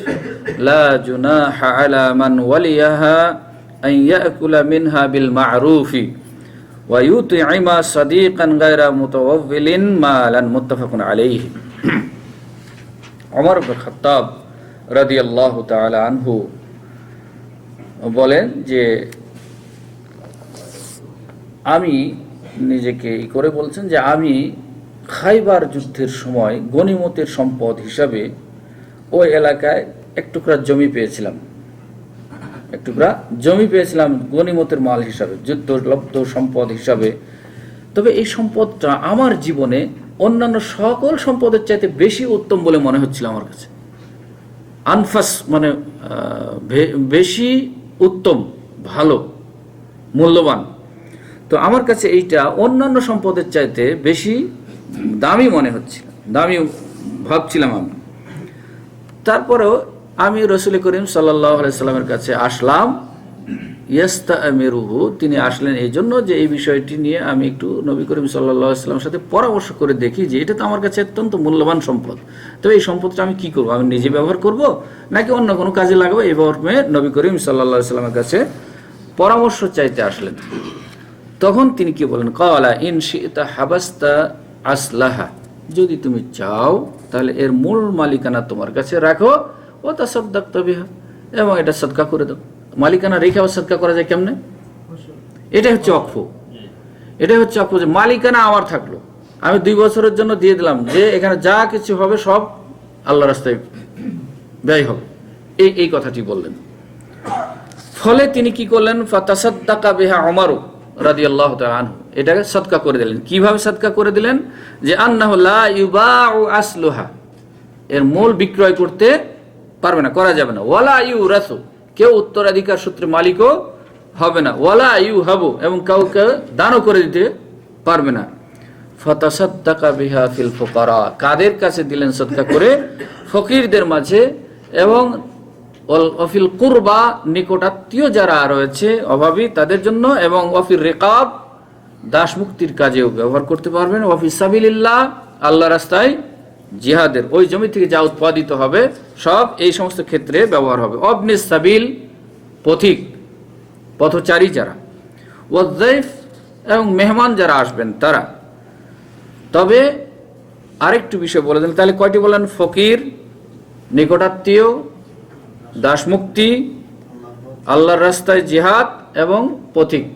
لا جناح على من وليها أن يأكل منها بالمعروف ويطعم صديقا غير متوول مالا متفق عليه। ওমর ইবনে খাত্তাব রাদিয়াল্লাহু তাআলা আনহু বলেন যে আমি নিজেকে করে বলছেন যে আমি খাইবার যুদ্ধের সময় গনিমতের সম্পদ হিসাবে ওই এলাকায় এক টুকরা জমি পেয়েছিলাম, এক টুকরা জমি পেয়েছিলাম গনিমতের মাল হিসাবে, যুদ্ধলব্ধ সম্পদ হিসাবে। তবে এই সম্পদটা আমার জীবনে অন্যান্য সকল সম্পদের চাইতে বেশি উত্তম বলে মনে হচ্ছিল আমার কাছে। আনফাস মানে বেশি উত্তম, ভালো, মূল্যবান। তো আমার কাছে এইটা অন্যান্য সম্পদের চাইতে বেশি দামি মনে হচ্ছিল, দামি ভাবছিলাম আমি। তারপরেও আমি রাসূল করিম সাল্লাল্লাহু আলাইহি সাল্লামের কাছে আসলাম। ইয়াস্তামিরুহু, তিনি আসলেন এই জন্য যে এই বিষয়টি নিয়ে আমি একটু নবী করিম সাল্লাল্লাহু আলাইহি সাল্লামের সাথে পরামর্শ করে দেখি যে এটা তো আমার কাছে অত্যন্ত মূল্যবান সম্পদ, তবে এই সম্পদটা আমি কি করব, আমি নিজে ব্যবহার করব নাকি অন্য কোনো কাজে লাগাবো, এই মর্মে নবী করিম সাল্লাল্লাহু আলাইহি সাল্লামের কাছে পরামর্শ চাইতে আসলেন। তখন তিনি কি বলেন, ক্বালা ইন শি'তা হাবাস্তা আসলাহা, যদি তুমি চাও তাহলে এর মূল মালিকানা তোমার কাছে রাখো, ও তাসাদদাকতা বিহা, এবং এটা সদকা করে দাও। মালিকানা রেখে আবার সদকা করা যায় কেমনে? এটাই হচ্ছে অক্ষ, এটাই হচ্ছে অক্ষ, যে মালিকানা আমার থাকলো, আমি 2 বছরের জন্য দিয়ে দিলাম যে এখানে যা কিছু হবে সব আল্লাহ রাস্তায় ব্যয় হবে, এই কথাটি বললেন। ফলে তিনি কি করলেন, ফাতাসাদ্দাকা বিহা উমর রাদিয়াল্লাহু তাআলা আনহু এটাকে সদকা করে দিলেন। কিভাবে সদকা করে দিলেন? যে আন্নাহু লা ইউবাউ আসলুহা, এর মূল বিক্রয় করতে পারবে না, করা যাবে না। ওয়ালা ইউরাসু, কেউ উত্তরাধিকার সূত্রে মালিকও হবে না। ওয়ালা ইউহাবু, এবং কাউকে দানও করে দিতে পারবে না। ফাতাসাদ্দাকা বিহা ফিল ফুকারা, কাদের কাছে দিলেন সদকা করে? ফকিরদের মাঝে, এবং অফিল কুরবা, নিকটাত্মীয় যারা রয়েছে অভাবী তাদের জন্য, এবং অফির রিকাব, দাস মুক্তির কাজেও ব্যবহার করতে পারবেন। অফিস সাবিলিল্লাহ, আল্লাহ রাস্তায় জিহাদের, ওই জমি থেকে যা উৎপাদিত হবে সব এই সমস্ত ক্ষেত্রে ব্যবহার হবে। অবনিস সাবিল, পথিক পথচারী যারা, ওয়াজ্জাইফ, এবং মেহমান যারা আসবেন তারা। তবে আরেকটু বিষয় বলে দেন, তাহলে কয়টি বলেন? ফকির, নিকটাত্মীয়, দাসমুক্তি, আল্লাহর রাস্তায় জিহাদ এবং পথিক।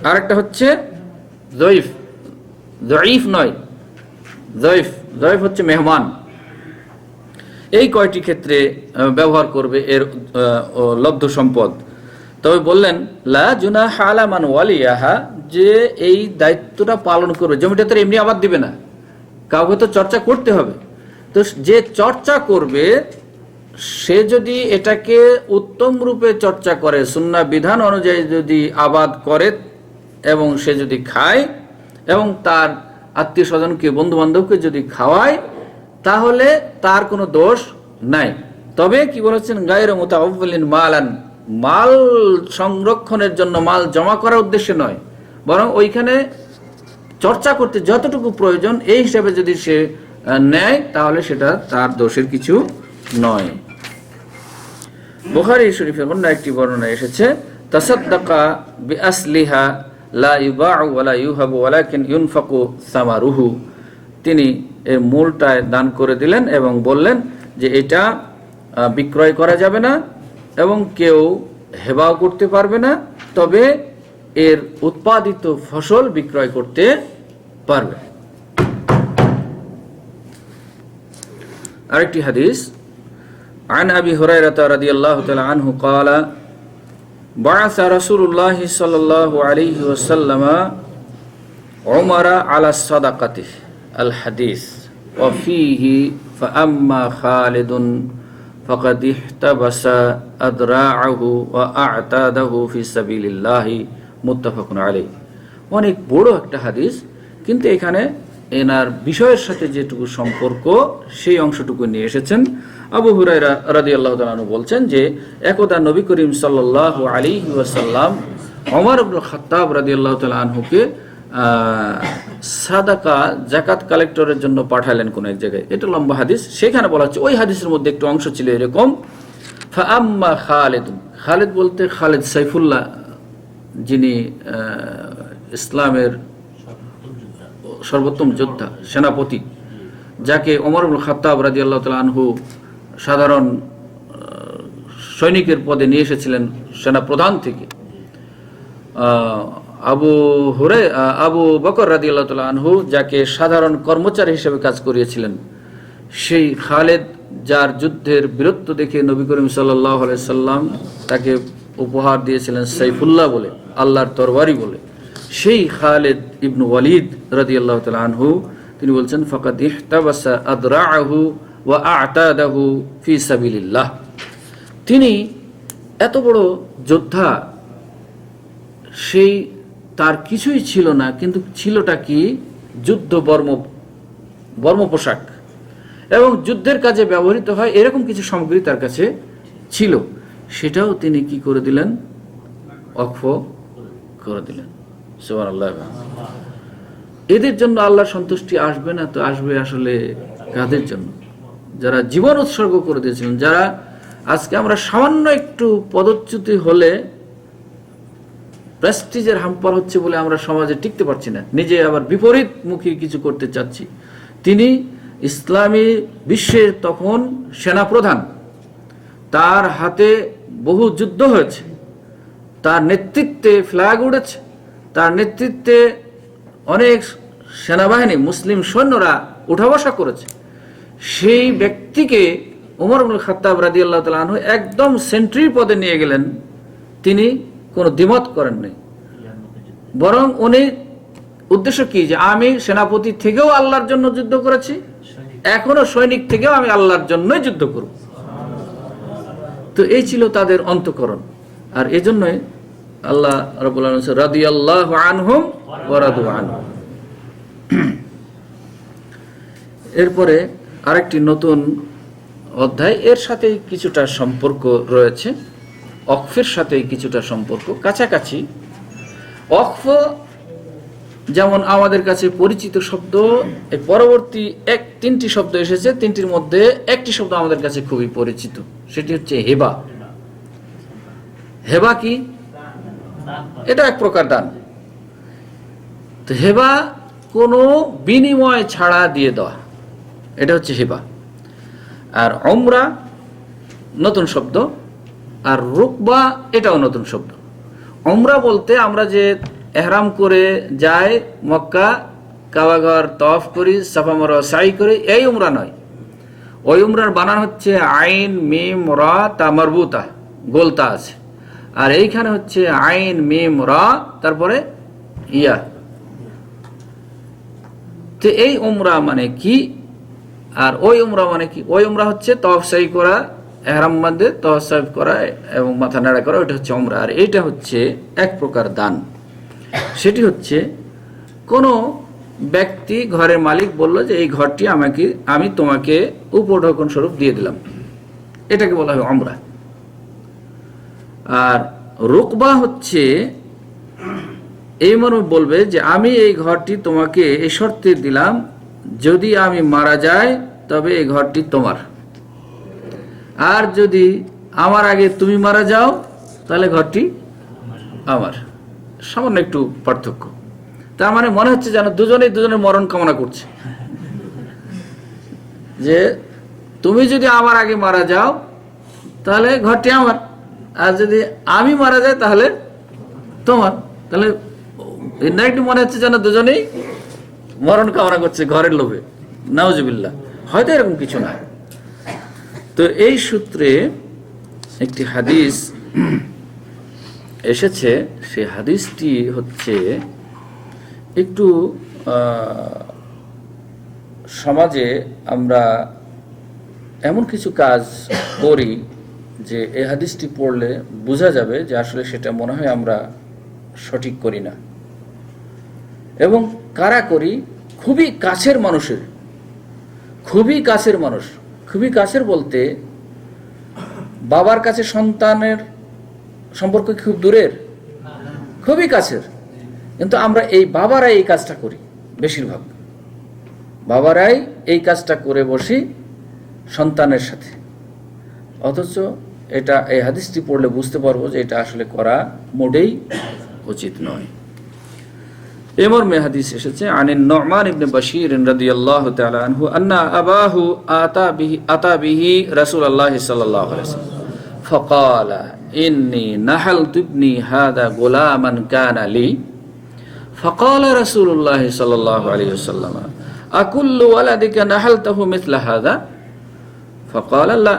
আরেকটা হচ্ছে জয়ীফ, জয়ীফ নয় জয়ীফ, জয়ীফ হচ্ছে মেহমান। এই কয়টি ক্ষেত্রে ব্যবহার করবে এর লব্ধ সম্পদ। তবে বললেন লা জুনাহা আলা মান ওয়ালিয়াহা, যে এই দায়িত্বটা পালন করবে, জমিটা তো এমনি আবাদ দিবে না, কাউকে তো চর্চা করতে হবে। তো যে চর্চা করবে সে যদি এটাকে উত্তম রূপে চর্চা করে, সুন্নাহ বিধান অনুযায়ী যদি আবাদ করে, এবং সে যদি খায় এবং তার আত্মীয় স্বজনকে, বন্ধু বান্ধবকে যদি খাওয়ায়, তাহলে তার কোনো দোষ নাই। তবে কি বলেছেন? গায়রু মুতাআওয়ালিন মালান, মাল সংরক্ষণের জন্য, মাল জমা করার উদ্দেশ্যে নয়, বরং ওইখানে চর্চা করতে যতটুকু প্রয়োজন এই হিসাবে যদি সে নেয়, তাহলে সেটা তার দোষের কিছু নয়। বুখারী শরীফের অন্য একটি বর্ণনা এসেছে, তাসাদ্দাকা বিআসলিহা লা ইউবাউ ওয়ালা ইউহাবু ওয়ালাকিন ইউনফাকু সামারুহু, তিনি এর মূলটায় দান করে দিলেন এবং বললেন যে এটা বিক্রয় করা যাবে না এবং কেউ হেবাও করতে পারবে না, তবে এর উৎপাদিত ফসল বিক্রয় করতে পারবে। আরেকটি হাদিস, عن أبي هريرة رضي الله تعالى عنه قال بعث رسول الله صلى الله عليه وسلم عمر على الصدقة الحديث وفيه فأما خالد فقد احتبس أذراعه وأعتاده في سبيل الله متفق عليه। অনেক বড় একটা হাদিস, কিন্তু এখানে এনার বিষয়ের সাথে যেটুকু সম্পর্ক সেই অংশটুকু নিয়ে এসেছেন। আবু হুরায়রা রাদিয়াল্লাহু তাআলা আনহু বলছেন যে একদা নবী করিম সাল্লাল্লাহু আলাইহি ওয়াসাল্লাম ওমর ইবনে খাত্তাব রাদিয়াল্লাহু তাআলা আনহুকে সাদাকা, যাকাত কালেক্টরের জন্য পাঠালেন কোন এক জায়গায়। এটা লম্বা হাদিস, সেখানে বলা হচ্ছে ওই হাদিসের মধ্যে একটু অংশ ছিল এরকম, ফাআম্মা খালিদ, খালিদ বলতে খালিদ সাইফুল্লাহ, যিনি ইসলামের সর্বোত্তম যোদ্ধা, সেনাপতি, যাকে ওমর ইবনে খাত্তাব রাদিয়াল্লাহু তাআলা আনহু সাধারণ সৈনিকের পদে নিয়ে এসেছিলেন সেনা প্রধান থেকে। আবু বকর রাদিয়াল্লাহু তাআলা আনহু যাকে সাধারণ কর্মচারী হিসেবে কাজ করিয়েছিলেন, সেই খালেদ, যার যুদ্ধের বীরত্ব দেখে নবী করিম সাল্লাল্লাহু আলাইহি সাল্লাম তাকে উপহার দিয়েছিলেন সাইফুল্লাহ বলে, আল্লাহর তরবারি বলে, সেই খালেদ ইবনু ওয়ালিদ রাদিয়াল্লাহু তাআলা আনহু তিনি বলছেন ফাকাদ ইহতাবাসা আদরাহু ওয়া আ'তাদাহু ফি সাবিলিল্লাহ, তিনি এত বড় যোদ্ধা, সেই তার কিছুই ছিল না, কিন্তু ছিলটা কি? যুদ্ধ বর্ম পোশাক, এবং যুদ্ধের কাজে ব্যবহৃত হয় এরকম কিছু সামগ্রী তার কাছে ছিল, সেটাও তিনি কি করে দিলেন? ওয়াকফ করে দিলেন। সুবহানাল্লাহ। এদের জন্য আল্লাহর সন্তুষ্টি আসবে না তো আসবে আসলে কাদের জন্য? যারা জীবন উৎসর্গ করে দিয়েছিলেন, যারা আজকে আমরা সামান্য একটু পদচ্যুতি হলে প্রেস্টিজের হাম্পার হচ্ছে বলে আমরা সমাজে টিকতে পারছি না, নিজে আবার বিপরীতমুখী কিছু করতে চাচ্ছি। তিনি ইসলামী বিশ্বের তখন সেনাপ্রধান, তার হাতে বহু যুদ্ধ হয়েছে, তার নেতৃত্বে ফ্ল্যাগ উড়েছে, তার নেতৃত্বে অনেক সেনাবাহিনী, মুসলিম সৈন্যরা উঠা বসা করেছে। সেই ব্যক্তিকে ওমর ইবনে খাত্তাব রাদিয়াল্লাহু তাআলা আনহু একদম সেন্ট্রি পদে নিয়ে গেলেন, তিনি কোনো দ্বিমত করেন নাই, বরং উনি উদ্দেশ্য কি, যে আমি সেনাপতি থেকেও আল্লাহর জন্য যুদ্ধ করেছি, এখনো সৈনিক থেকেও আমি আল্লাহর জন্যই যুদ্ধ করব। তো এই ছিল তাদের অন্তঃকরণ। আর এই জন্যই আল্লাহ রাব্বুল আলামিন রাদিয়াল্লাহু আনহুম ওয়া রাদু আনহু। এরপরে আরেকটি নতুন অধ্যায়, এর সাথে কিছুটা সম্পর্ক রয়েছে, অকফের সাথে কিছুটা সম্পর্ক কাছাকাছি। অকফ যেমন আমাদের কাছে পরিচিত শব্দ, এই পরবর্তী তিনটি শব্দ এসেছে, তিনটির মধ্যে একটি শব্দ আমাদের কাছে খুবই পরিচিত, সেটি হচ্ছে হেবা। হেবা কি? এটা এক প্রকার দান। তো হেবা কোনো বিনিময় ছাড়া দিয়ে দেওয়া, এটা হচ্ছে হেবা। আর উমরা নতুন শব্দ, আর রুকবা এটাও নতুন শব্দ। উমরা বলতে আমরা যে এহরাম করে যাই মক্কা, কাবা ঘর তওয়াফ করি, সাফা মারওয়া সাই করি, এই উমরা নয়। ওই উমরার বানান হচ্ছে আইন মিম রা তা মারবুতা, গোলতা আছে। আর এইখানে হচ্ছে আইন মিম রা তারপরে ইয়া। তো এই উমরা মানে কি আর ওই উমরা মানে কি? ওই উমরা হচ্ছে তওয়াফ সাই করা, এহরাম মধ্যে তওয়াফ সাই করা এবং মাথা নাড়া করা, ওইটা হচ্ছে উমরা। আর এইটা হচ্ছে এক প্রকার দান। সেটি হচ্ছে কোনো ব্যক্তি, ঘরের মালিক বলল যে এই ঘরটি আমি তোমাকে উপঢৌকন স্বরূপ দিয়ে দিলাম, এটাকে বলা হয় উমরা। আর রুকবা হচ্ছে এই মর্মে বলবে যে আমি এই ঘরটি তোমাকে এই শর্তে দিলাম, যদি আমি মারা যাই তবে এই ঘরটি তোমার, আর যদি আমার আগে তুমি মারা যাও তাহলে ঘরটি আমার। সামান্য একটু পার্থক্য। তার মানে মনে হচ্ছে যেন দুজনের মরণ কামনা করছে, যে তুমি যদি আমার আগে মারা যাও তাহলে ঘরটি আমার, আর যদি আমি মারা যাই তাহলে তোমার। তাহলে ইনডাইরেক্টলি মনে হচ্ছে যেন দুজনেই মরণ কামনা করছে ঘরের লোভে। নাউজুবিল্লাহ, হয়তো এরকম কিছু না। তো এই সূত্রে একটি হাদিস এসেছে, সেই হাদিসটি হচ্ছে একটু সমাজে আমরা এমন কিছু কাজ করি যে এই হাদিসটি পড়লে বোঝা যাবে যে আসলে সেটা মনে হয় আমরা সঠিক করি না। এবং কারা করি? খুবই কাছের মানুষের, খুবই কাছের মানুষ। খুবই কাছের বলতে বাবার কাছে সন্তানের সম্পর্ক খুব দূরের, খুবই কাছের, কিন্তু আমরা এই বাবারাই এই কাজটা করি। বেশিরভাগ বাবারাই এই কাজটা করে বসি সন্তানের সাথে, অথচ এটা এই হাদিসটি পড়লে বুঝতে পারবো যে এটা আসলে করা মোটেই উচিত নয়। এই মর্মে হাদিস এসেছে আনিন নু'মান ইবনে বাশীর রাদিয়াল্লাহু তাআলা আনহু আন্না আবাহু আতা বিহি রাসূলুল্লাহ সাল্লাল্লাহু আলাইহি ওয়াসাল্লাম ফাকালা ইন্নী নাহালতু ইবনি হাদা গুলামান কানা লি ফাকালা রাসূলুল্লাহ সাল্লাল্লাহু আলাইহি ওয়াসাল্লাম আকুল্লু ওয়ালাদিকা নাহালতাহু মিথলা হাদা ফাকালা লা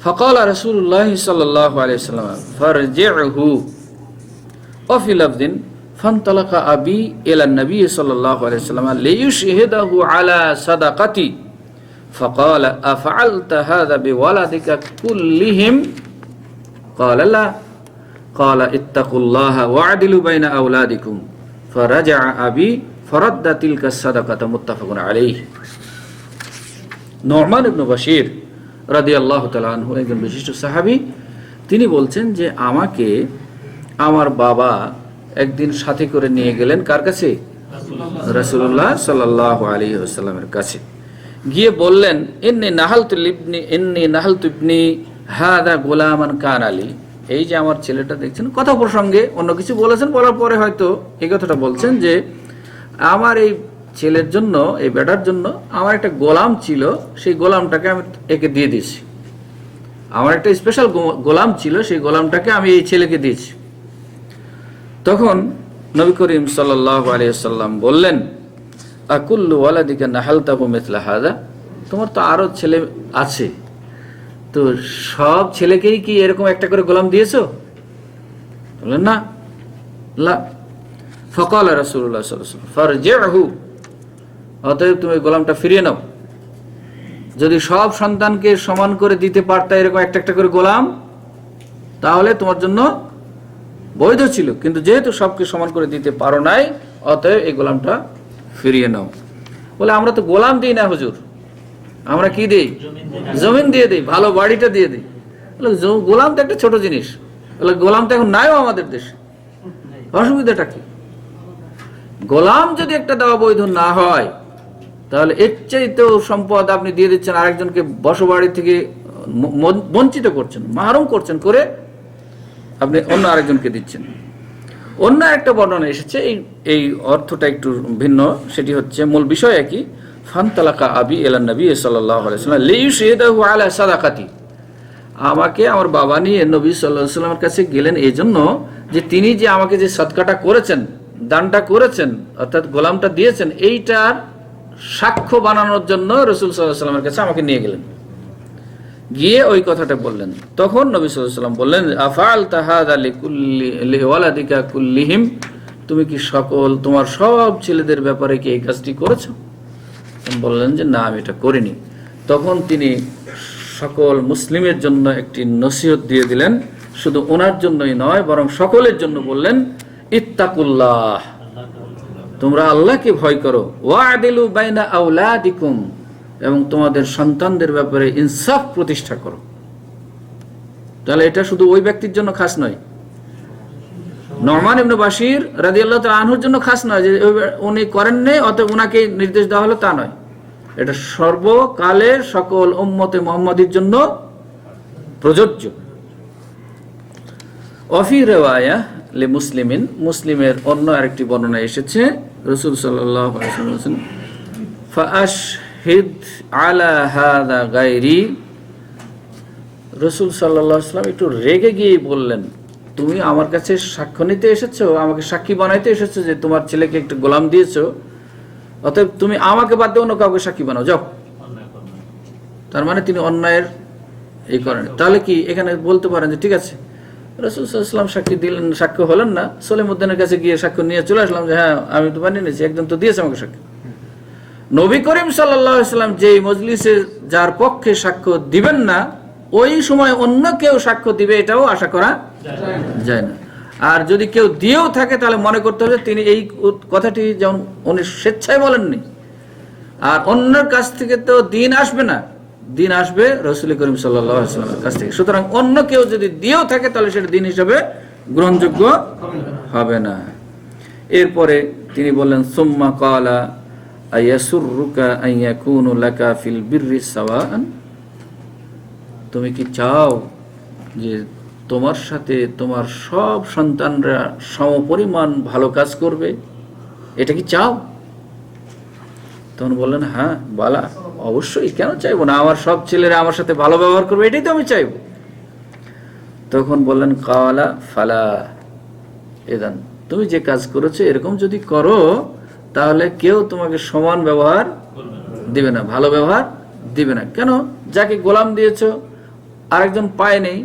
ফাকালা রাসূলুল্লাহ সাল্লাল্লাহু আলাইহি ওয়াসাল্লাম ফারজি'হু ওয়া ফি লাফযিন ফান্তালাকা আবি ইলা নবী সাল্লাল্লাহু আলাইহি ওয়াসাল্লাম লিইশহিদাহু আলা সাদাকাতি ফাকালা আফআলতা হাযা বিওয়ালাদিকা কুল্লিহিম ক্বালা লা ক্বালা ইত্তাকুল্লাহা ওয়া'দিলু বাইনা আওলাদিকুম ফারাজা'a আবি ফারাদ্দা তিলকা সাদাকাতা মুত্তাফাকুন আলাইহি। নু'মান ইবনে বাশীর রাদিয়াল্লাহু তাআলা আনহু একজন বিশিষ্ট সাহাবী, তিনি বলছেন যে আমাকে আমার বাবা একদিন সাথে করে নিয়ে গেলেন কার কাছে? রাসূলুল্লাহ সাল্লাল্লাহু আলাইহি ওয়াসাল্লামের কাছে। গিয়ে বললেন ইন্নী নাহালতু ইবনি হাদা গোলামান কানা লি, এই যে আমার ছেলেটা দেখছেন, কথা প্রসঙ্গে অন্য কিছু বলেছেন, বলার পরে হয়তো এই কথাটা বলছেন যে আমার এই ছেলের জন্য, এই বেটার জন্য আমার একটা গোলাম ছিল, সেই গোলামটাকে আমি একে দিয়ে দিয়েছি। আমার একটা স্পেশাল গোলাম ছিল, সেই গোলামটাকে আমি এই ছেলেকে দিয়েছি। তখন নবী করিম সাল্লাল্লাহু আলাইহি ওয়াসাল্লাম বললেন আকুল্লু ওয়ালাদিকা নাহালতাহু মিথলা হাযা, তোমার তো আরো ছেলে আছে, তো সব ছেলেকেই কি এরকম একটা করে গোলাম দিয়েছো? বললেন না, লা ফাকাল রাসূলুল্লাহ সাল্লাল্লাহু আলাইহি ওয়াসাল্লাম ফারজিহু, অতএব তুমি গোলামটা ফিরিয়ে নাও। যদি সব সন্তানকে সমান করে দিতে পারতা এরকম একটা একটা করে গোলাম, তাহলে তোমার জন্য বৈধ ছিল, কিন্তু যেহেতু সবকে সমান করে দিতে পারো নাই, অতএব এই গোলামটা ফিরিয়ে নাও। বলে আমরা তো গোলাম দিই না হুজুর, আমরা কি দিই? জমিন দিয়ে দিই, ভালো বাড়িটা দিয়ে দিই। গোলাম তো একটা ছোট জিনিস, গোলাম তো এখন নাইও আমাদের দেশে, অসুবিধাটা কি? গোলাম যদি একটা দেওয়া বৈধ না হয়, তাহলে এর চাইতেও সম্পদ আপনি দিয়ে দিচ্ছেন আরেকজনকে, বসবাড়ি থেকে বঞ্চিত করছেন, মাহরুম করছেন, করে আপনি অন্য আরেকজনকে দিচ্ছেন। অন্য একটা বর্ণনা এসেছে, এই অর্থটা একটু ভিন্ন, সেটি হচ্ছে মূল বিষয় একই। ফান্তালাকা আবি ইলান নবী সাল্লাল্লাহু আলাইহি ওয়াসাল্লাম লিইশহিদাহু আলা সাদাকাতি, আমাকে আমার বাবা নিয়ে নবী সাল্লাল্লাহু আলাইহি ওয়াসাল্লামের কাছে গেলেন এই জন্য যে তিনি যে আমাকে যে সদকাটা করেছেন, দানটা করেছেন, অর্থাৎ গোলামটা দিয়েছেন, এইটার সাক্ষ্য বানানোর জন্য রাসূল সাল্লাল্লাহু আলাইহি ওয়াসাল্লামের কাছে আমাকে নিয়ে গেলেন। গিয়ে ওই কথাটা বললেন। তখন নবী সাল্লাল্লাহু আলাইহি ওয়াসাল্লাম বললেন, আফআলতা হাযা লিওয়ালাদিকা কুল্লিহিম, তুমি কি সকল তোমার সব ছেলেদের ব্যাপারে কি এই কাজটি করেছো? বললেন যে না, আমি এটা করিনি। তখন তিনি সকল মুসলিমের জন্য একটি নসিহত দিয়ে দিলেন, শুধু ওনার জন্যই নয় বরং সকলের জন্য বললেন, ইত্তাকুল্লাহ, তোমরা আল্লাহকে ভয় করো, ওয়াদিলু বাইনা আওলাদিকুম, এবং তোমাদের সন্তানদের ব্যাপারে ইনসাফ প্রতিষ্ঠা করো। তাহলে এটা শুধু ওই ব্যক্তির জন্য খাস নয়, নুমান ইবনে বাশির রাদিয়াল্লাহু তাআলা আনহুর জন্য খাস নয় যে উনি করেন নাই অতএব উনাকে নির্দেশ দেওয়া হলো, তা নয়। এটা সর্বকালের সকল উম্মতে মুহাম্মাদীর জন্য প্রযোজ্য। ওয়াফি রিওয়ায়া লি মুসলিমিন, মুসলিমের অন্য আরেকটি বর্ণনা এসেছে, রাসূল সাল্লাল্লাহু আলাইহি ওয়াসাল্লাম বলেছেন, ফাআশহিদ আলা হাযা গায়রি, রাসূল সাল্লাল্লাহু আলাইহি ওয়াসাল্লাম একটু রেগে গিয়ে বললেন, তুমি আমার কাছে সাক্ষ্য নিতে এসেছো, আমাকে সাক্ষী বানাইতে এসেছো যে তোমার ছেলেকে একটু গোলাম দিয়েছো, অতএব তুমি আমাকে বাদ দিয়ে অন্য কাউকে সাক্ষী বানাও, যাও। তার মানে তিনি অন্যায়ের এই করেন। তাহলে কি এখানে বলতে পারেন যে ঠিক আছে, রাসূল সাল্লাল্লাহু আলাইহি ওয়াসাল্লাম সাক্ষী দিলেন, সাক্ষ্য হলেন না, সলিমউদ্দিনের কাছে গিয়ে সাক্ষ্য নিয়ে চলে আসলাম যে হ্যাঁ আমি তো বানিয়ে নিয়েছি, একজন তো দিয়েছে আমাকে সাক্ষ্য। নবী করিম সাল্লাল্লাহু আলাইহি ওয়াসাল্লাম যেই মজলিসে যার পক্ষে সাক্ষ্য দিবেন না, ওই সময় অন্য কেউ সাক্ষ্য দিবে, এটাও আশা করা যায় না। আর যদি কেউ দিয়েও থাকে, তাহলে মনে করতে হবে তিনি এই কথাটি যেমন উনি স্বেচ্ছায় বলেননি, আর অন্যের কাছ থেকে তো দিন আসবে না, দিন আসবে রাসূল করিম সাল্লাল্লাহু আলাইহি ওয়াসাল্লামের কাছ থেকে। সুতরাং অন্য কেউ যদি দিয়েও থাকে, তাহলে সেটা দিন হিসেবে গ্রহণযোগ্য হবে না। এরপরে তিনি বললেন, সুম্মা ক্বালা আয়াসুররুকা আন ইয়াকুনু লাকা ফিল বিররি সাওয়াআন, তুমি কি চাও যে তোমার সাথে তোমার সব সন্তানরা সমপরিমাণ ভালো কাজ করবে, এটা কি চাও? তখন বললেন, হ্যাঁ বালা, অবশ্যই, কেন চাইবো না, আমার সব ছেলেরা আমার সাথে ভালো ব্যবহার করবে, এটাই তো আমি চাইবো। তখন বললেন, কালা ফালা ইদান, তুমি যে কাজ করেছো এরকম যদি করো, তাহলে কেউ তোমাকে সমান ব্যবহার দিবে না, ভালো ব্যবহার দিবে না। কেন? যাকে গোলাম দিয়েছো আরেকজন পায় নেই,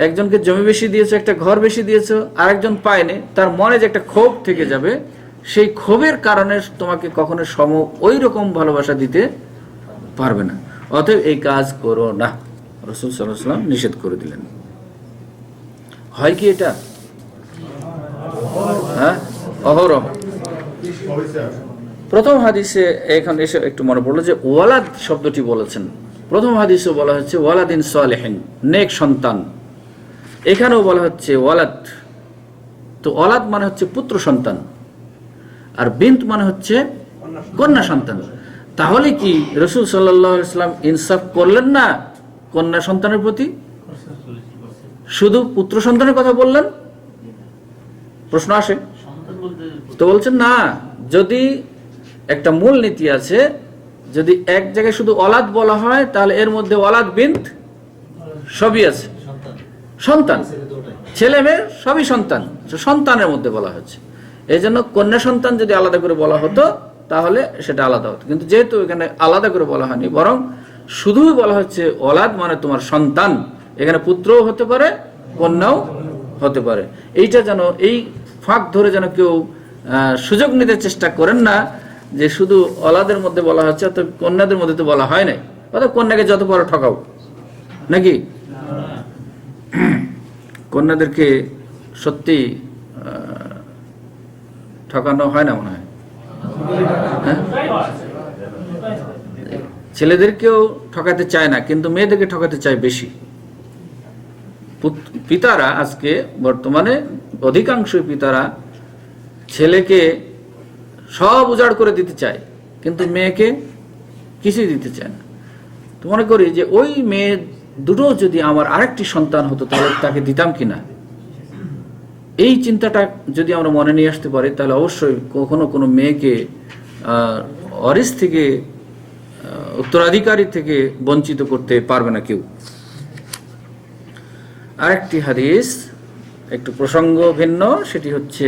একজনকে জমি বেশি দিয়েছো, একটা ঘর বেশি দিয়েছো, আরেকজন পায় নেই, তার মনে যে একটা ক্ষোভ থেকে যাবে, সেই ক্ষোভের কারণে তোমাকে কখনো ওই রকম ভালোবাসা দিতে পারবে না। অতএব এই কাজ করো না, রাসূল সাল্লাল্লাহু আলাইহি ওয়াসাল্লাম নিষেধ করে দিলেন। হয় কি এটা? হ্যাঁ, অহরহ। প্রথম হাদিসে এখন এসে একটু মনে পড়লো যে ওয়ালাদ শব্দটি বলেছেন, প্রথম হাদিসে বলা হচ্ছে ওয়ালাদিন সালেহিন, নেক সন্তান। এখানেও বলা হচ্ছে ওয়ালাদ। তো ওয়ালাদ মানে হচ্ছে পুত্র সন্তান, আর বিনত মানে হচ্ছে কন্যা সন্তান। তাহলে কি রাসূল সাল্লাল্লাহু আলাইহি ওয়াসাল্লাম ইনসাফ করলেন না কন্যা সন্তানের প্রতি? শুধু পুত্র সন্তানের কথা বললেন? প্রশ্ন আসে তো, বলছেন না, যদি একটা মূল নীতি আছে, যদি এক জায়গায় শুধু ওলাদ বলা হয়, তাহলে এর মধ্যে ওলাদ বিনত সবই আছে, সন্তান, ছেলে মেয়ে সবই সন্তান, সন্তানের মধ্যে বলা হচ্ছে। এই জন্য কন্যা সন্তান যদি আলাদা করে বলা হতো, তাহলে সেটা আলাদা হতো। কিন্তু যেহেতু এখানে আলাদা করে বলা হয়নি, বরং শুধুই বলা হচ্ছে ওলাদ মানে তোমার সন্তান, এখানে পুত্রও হতে পারে, কন্যাও হতে পারে। এইটা যেন, এই ফাঁক ধরে যেন কেউ সুযোগ নিতে চেষ্টা করেন না যে শুধু অলাদের মধ্যে বলা হচ্ছে, তো কন্যাদের মধ্যে তো বলা হয় নাই, অর্থাৎ কন্যাকে যত পারো ঠকাও, নাকি? কন্যাদেরকে সত্যি ঠকানো হয় না মনে হয়, হ্যাঁ? ছেলেদেরকেও ঠকাতে চায় না, কিন্তু মেয়েদেরকে ঠকাতে চায় বেশি। পিতারা আজকে বর্তমানে অধিকাংশ পিতারা ছেলেকে সব উজাড় করে দিতে চায়, কিন্তু মেয়েকে কিছুই দিতে চায় না। তো মনে করি যে ওই মেয়ে দুটো যদি আমার আরেকটি সন্তান হতো তাহলে তাকে দিতাম কিনা, এই চিন্তাটা যদি আমরা মনে নিয়ে আসতে পারি তাহলে অবশ্যই কখনো কোনো মেয়েকে ওয়ারিস থেকে, উত্তরাধিকারী থেকে বঞ্চিত করতে পারবে না কেউ। আরেকটি হাদিস একটু প্রসঙ্গ ভিন্ন, সেটি হচ্ছে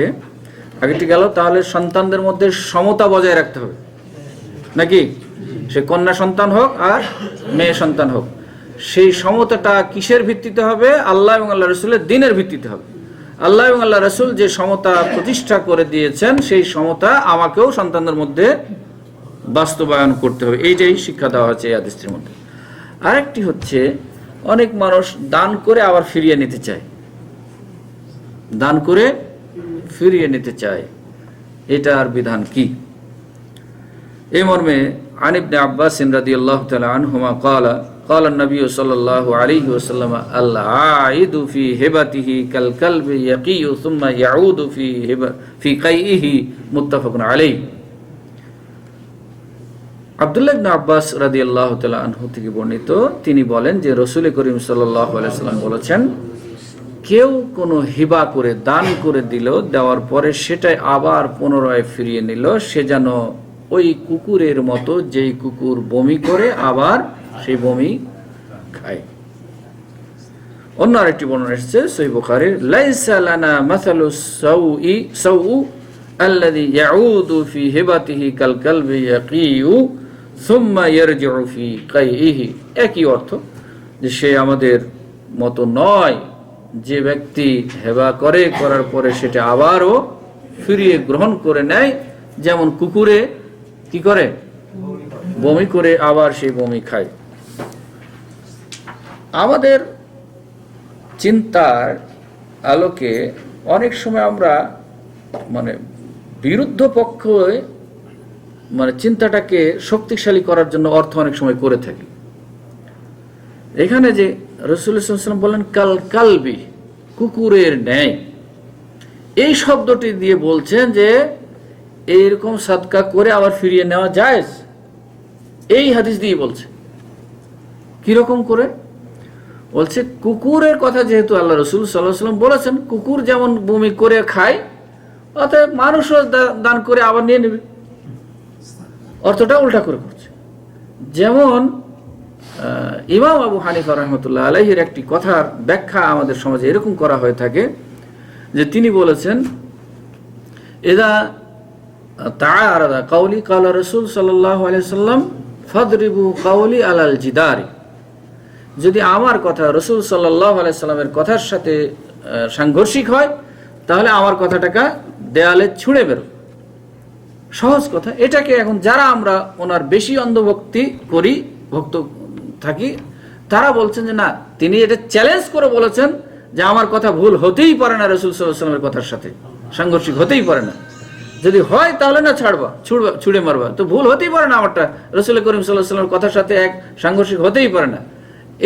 আগেটি গেল, তাহলে সন্তানদের মধ্যে সমতা বজায় রাখতে হবে, নাকি? সে কন্যা সন্তান হোক আর মেয়ে সন্তান হোক, সেই সমতাটা কিসের ভিত্তিতে হবে? আল্লাহ এবং আল্লাহ রসুলের দ্বীনের ভিত্তিতে হবে। আল্লাহ এবং আল্লাহ রসুল যে সমতা প্রতিষ্ঠা করে দিয়েছেন সেই সমতা আমাকেও সন্তানদের মধ্যে বাস্তবায়ন করতে হবে, এইটাই শিক্ষা দেওয়া হচ্ছে এই হাদিসটির মধ্যে। আরেকটি হচ্ছে, অনেক মানুষ দান করে আবার ফিরিয়ে নিতে চায়, দান করে ফিরিয়ে নিতে চায়, এটার বিধান কি? এই মর্মে আন ইবনে আব্বাস রাদিয়াল্লাহু তাআলা আনহুমা ক্বালা قال النبي صلى الله عليه وسلم العائد في هبته كالكلب يقي ثم يعود في قيئه متفق عليه। আব্দুল্লাহ ইবনে আব্বাস রাদিয়াল্লাহু তাআলা আনহু থেকে বর্ণিত, তিনি বলেন যে রাসূল করিম সাল্লাল্লাহু আলাইহি ওয়াসাল্লাম বলেছেন, কেউ কোনো হিবা করে দান করে দিল, দেওয়ার পরে সেটাই আবার পুনরায় ফিরিয়ে নিল, সে যেন ওই কুকুরের মতো যেই কুকুর বমি করে আবার সেই বমি খায়। অন্য আরেকটি বর্ণনা এসেছে সহিহ বুখারীর, লাইসা লানা মাসালুস সাউ আল্লাযী ইয়াউদু ফি হিবাতিহি কাল কালবি ইয়াকিউ সুম্মা ইয়ারজিউ ফি কাইহি। একই অর্থ, যে সে আমাদের মতো নয় যে ব্যক্তি হেবা করে, করার পরে সেটা আবারও ফিরিয়ে গ্রহণ করে নেয়, যেমন কুকুরে কি করে? বমি করে আবার সেই বমি খায়। আমাদের চিন্তার আলোকে অনেক সময় আমরা বিরুদ্ধ পক্ষে চিন্তাটাকে শক্তিশালী করার জন্য অর্থ অনেক সময় করে থাকি। এখানে যে রাসূলুল্লাহ সাল্লাল্লাহু আলাইহি ওয়াসাল্লাম বললেন কাল কালবি, কুকুরের ন্যায়, এই শব্দটি দিয়ে বলছেন যে এইরকম সাদকা করে আবার ফিরিয়ে নেওয়া জায়েজ। এই হাদিস দিয়ে বলছে। কিরকম করে বলছে? কুকুরের কথা যেহেতু আল্লাহ রাসূল সাল্লাল্লাহু আলাইহি ওয়াসাল্লাম বলেছেন, কুকুর যেমন বমি করে খায়, অতএব মানুষও দান করে আবার নিয়ে নেবে, অর্থটা উল্টা করে করছে। যেমন ইমাম আবু হানিফা রাহমাতুল্লাহ আলাইহির একটি কথার ব্যাখ্যা আমাদের সমাজে এরকম করা হয়ে থাকে যে তিনি বলেছেন, ইযা তাআরাদা কাওলি ক্বালা রাসূল সাল্লাল্লাহু আলাইহি ওয়াসাল্লাম ফাদরিবু কাওলি আলাল জিদারি, যদি আমার কথা রাসূল সাল্লাল্লাহু আলাইহি ওয়াসাল্লামের কথার সাথে সাংঘর্ষিক হয় তাহলে আমার কথাটাকে দেয়ালে ছুঁড়ে বেরো। সহজ কথা। এটাকে এখন যারা আমরা ওনার বেশি অন্ধভক্তি করি, ভক্ত থাকি, তারা বলছেন যে না, তিনি এটা চ্যালেঞ্জ করে বলেছেন যে আমার কথা ভুল হতেই পারে না, রাসূল সাল্লাল্লাহু আলাইহি ওয়াসাল্লামের কথার সাথে সাংঘর্ষিক হতেই পারে না। যদি হয় তাহলে না ছাড়বা, ছুড়ে মারবা, তো ভুল হতেই পারে না আমারটা, রাসূল করিম সাল্লাল্লাহু আলাইহি ওয়াসাল্লামের কথার সাথে এক সাংঘর্ষিক হতেই পারে না।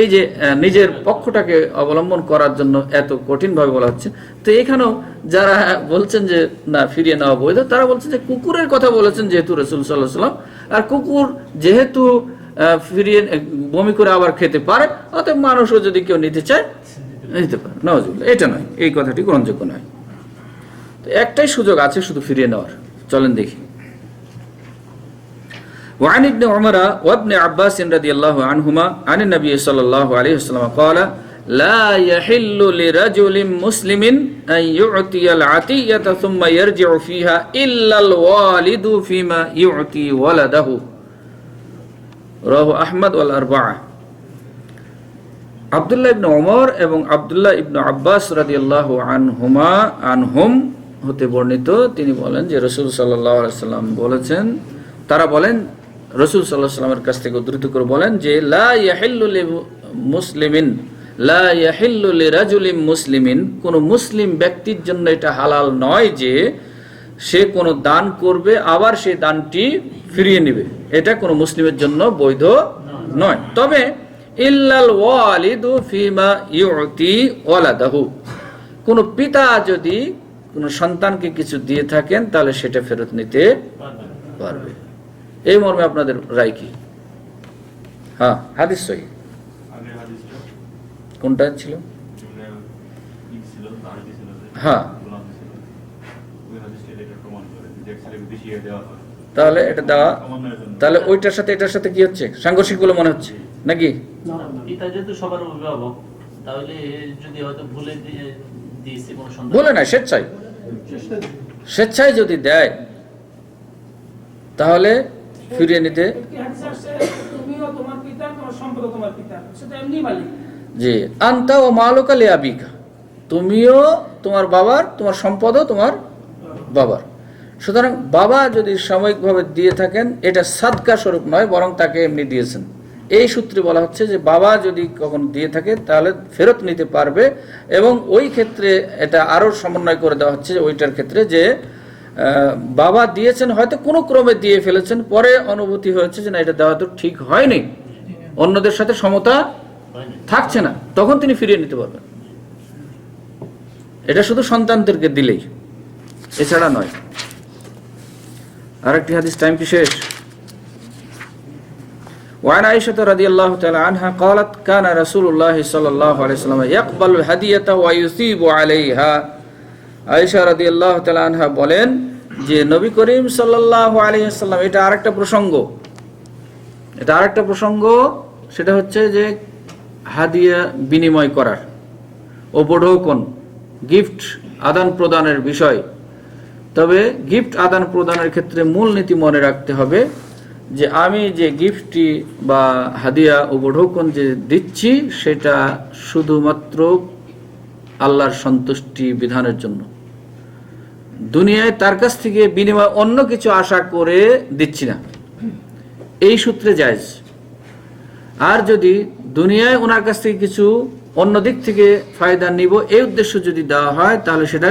এই যে নিজের পক্ষটাকে অবলম্বন করার জন্য এত কঠিনভাবে বলা হচ্ছে। তো এখানেও যারা বলছেন যে না ফিরিয়ে নেওয়া বৈধ, তারা বলছেন যে কুকুরের কথা বলেছেন যেহেতু রাসূল সাল্লাল্লাহু আলাইহি ওয়াসাল্লাম, আর কুকুর যেহেতু ফিরিয়ে বমি করে আবার খেতে পারে, অতএব মানুষও যদি কেউ নিতে চায় নিতে পারে। নাউজুবিল্লাহ, এটা নয়, এই কথাটি গ্রহণযোগ্য নয়। তো একটাই সুযোগ আছে শুধু ফিরিয়ে নেওয়ার, চলেন দেখি। وعن ابن عمر وابن عباس رضي الله عنهما عن النبي صلى الله عليه وسلم قال لا يحل لرجل مسلم أن يعطي العطية ثم يرجع فيها إلا الوالد فيما يعطي ولده رواه أحمد والأربعة। আব্দুল্লাহ ইবনে ওমর এবং আব্দুল্লাহ ইবনে আব্বাস রাদিয়াল্লাহু আনহুম হতে বর্ণিত, তিনি বলেন যে রাসূল সাল্লাল্লাহু আলাইহি সাল্লাম বলেছেন, তারা বলেন রাসূল সাল্লাল্লাহু আলাইহি সাল্লামের কাছ থেকে উদ্ধৃত করে বলেন যে লা ইয়াহিল্লু লিমুসলিমিন লা ইয়াহিল্লু লিরাজুলিন মুসলিমিন, কোন মুসলিম ব্যক্তির জন্য এটা হালাল নয় যে সে কোনো দান করবে আবার সেই দানটি ফিরিয়ে নেবে, এটা কোনো মুসলিমের জন্য বৈধ নয়। তবে ইল্লাল ওয়ালিদু ফিমা ইউতি ওয়ালাদাহু, কোন পিতা যদি কোন সন্তানকে কিছু দিয়ে থাকেন তাহলে সেটা ফেরত নিতে পারবে। এই মর্মে আপনাদের রায় কি? হ্যাঁ, হাদিস সহিহ। কোনটা ছিল? হ্যাঁ, তাহলে এটা দেওয়া, তাহলে ওইটার সাথে এটার সাথে কি হচ্ছে? সাংঘর্ষিক বলে মনে হচ্ছে নাকি? পিতা যেহেতু সবার অভিভাবক, তাহলে যদি হয়তো ভুলে দিয়েছে কোনো সন্তান, বলে না, স্বেচ্ছায় যদি দেয় তাহলে ফিরিয়ে নিতে। জি, আনতা ও মালুকা লিআবিকা, তুমিও তোমার বাবার, তোমার সম্পদও তোমার বাবার। সুতরাং বাবা যদি সাময়িকভাবে দিয়ে থাকেন এটা সাদকা স্বরূপ নয়, বরং তাকে এমনি দিয়েছেন। এই সূত্রে বলা হচ্ছে যে বাবা যদি কখন দিয়ে থাকে তাহলে ফেরত নিতে পারবে, এবং ওই ক্ষেত্রে এটা আরও সমন্বয় করে দেওয়া হচ্ছে ওইটার ক্ষেত্রে যে বাবা দিয়েছেন, হয়তো কোনো ক্রমে দিয়ে ফেলেছেন, পরে অনুভূতি হয়েছে যে না এটা দেওয়া তো ঠিক হয়নি, অন্যদের সাথে সমতা থাকছে না, তখন তিনি ফিরিয়ে নিতে পারবেন। এটা শুধু সন্তানদেরকে দিলেই, এছাড়া নয়। আরেকটি হাদিস, টাইম কি শেষ? وعن عائشة رضي الله تعالى عنها قالت كان رسول الله صلى الله عليه وسلم يقبل الهدية ويثيب عليها। আয়েশা রাদিয়াল্লাহু তাআলা আনহা বলেন যে নবী করিম সাল্লাল্লাহু আলাইহি ওয়াসাল্লাম, এটা আরেকটা প্রসঙ্গ, সেটা হচ্ছে যে হাদিয়া বিনিময় করার, উপঢৌকন, গিফট আদান প্রদানের বিষয়। তবে গিফট আদান প্রদানের ক্ষেত্রে মূল নীতি মনে রাখতে হবে যে আমি যে গিফটটি বা হাদিয়া উপঢৌকন যে দিচ্ছি সেটা শুধুমাত্র আল্লাহর সন্তুষ্টি বিধানের জন্য, দুনিয়ায় তার কাছ থেকে বিনিময় অন্য কিছু আশা করে দিচ্ছি না, এই সূত্রে জায়েজ। আর যদি দুনিয়ায় ওনার কাছ থেকে কিছু অন্য দিক থেকে ফায়দা নিব এই উদ্দেশ্য যদি দেওয়া হয় তাহলে সেটা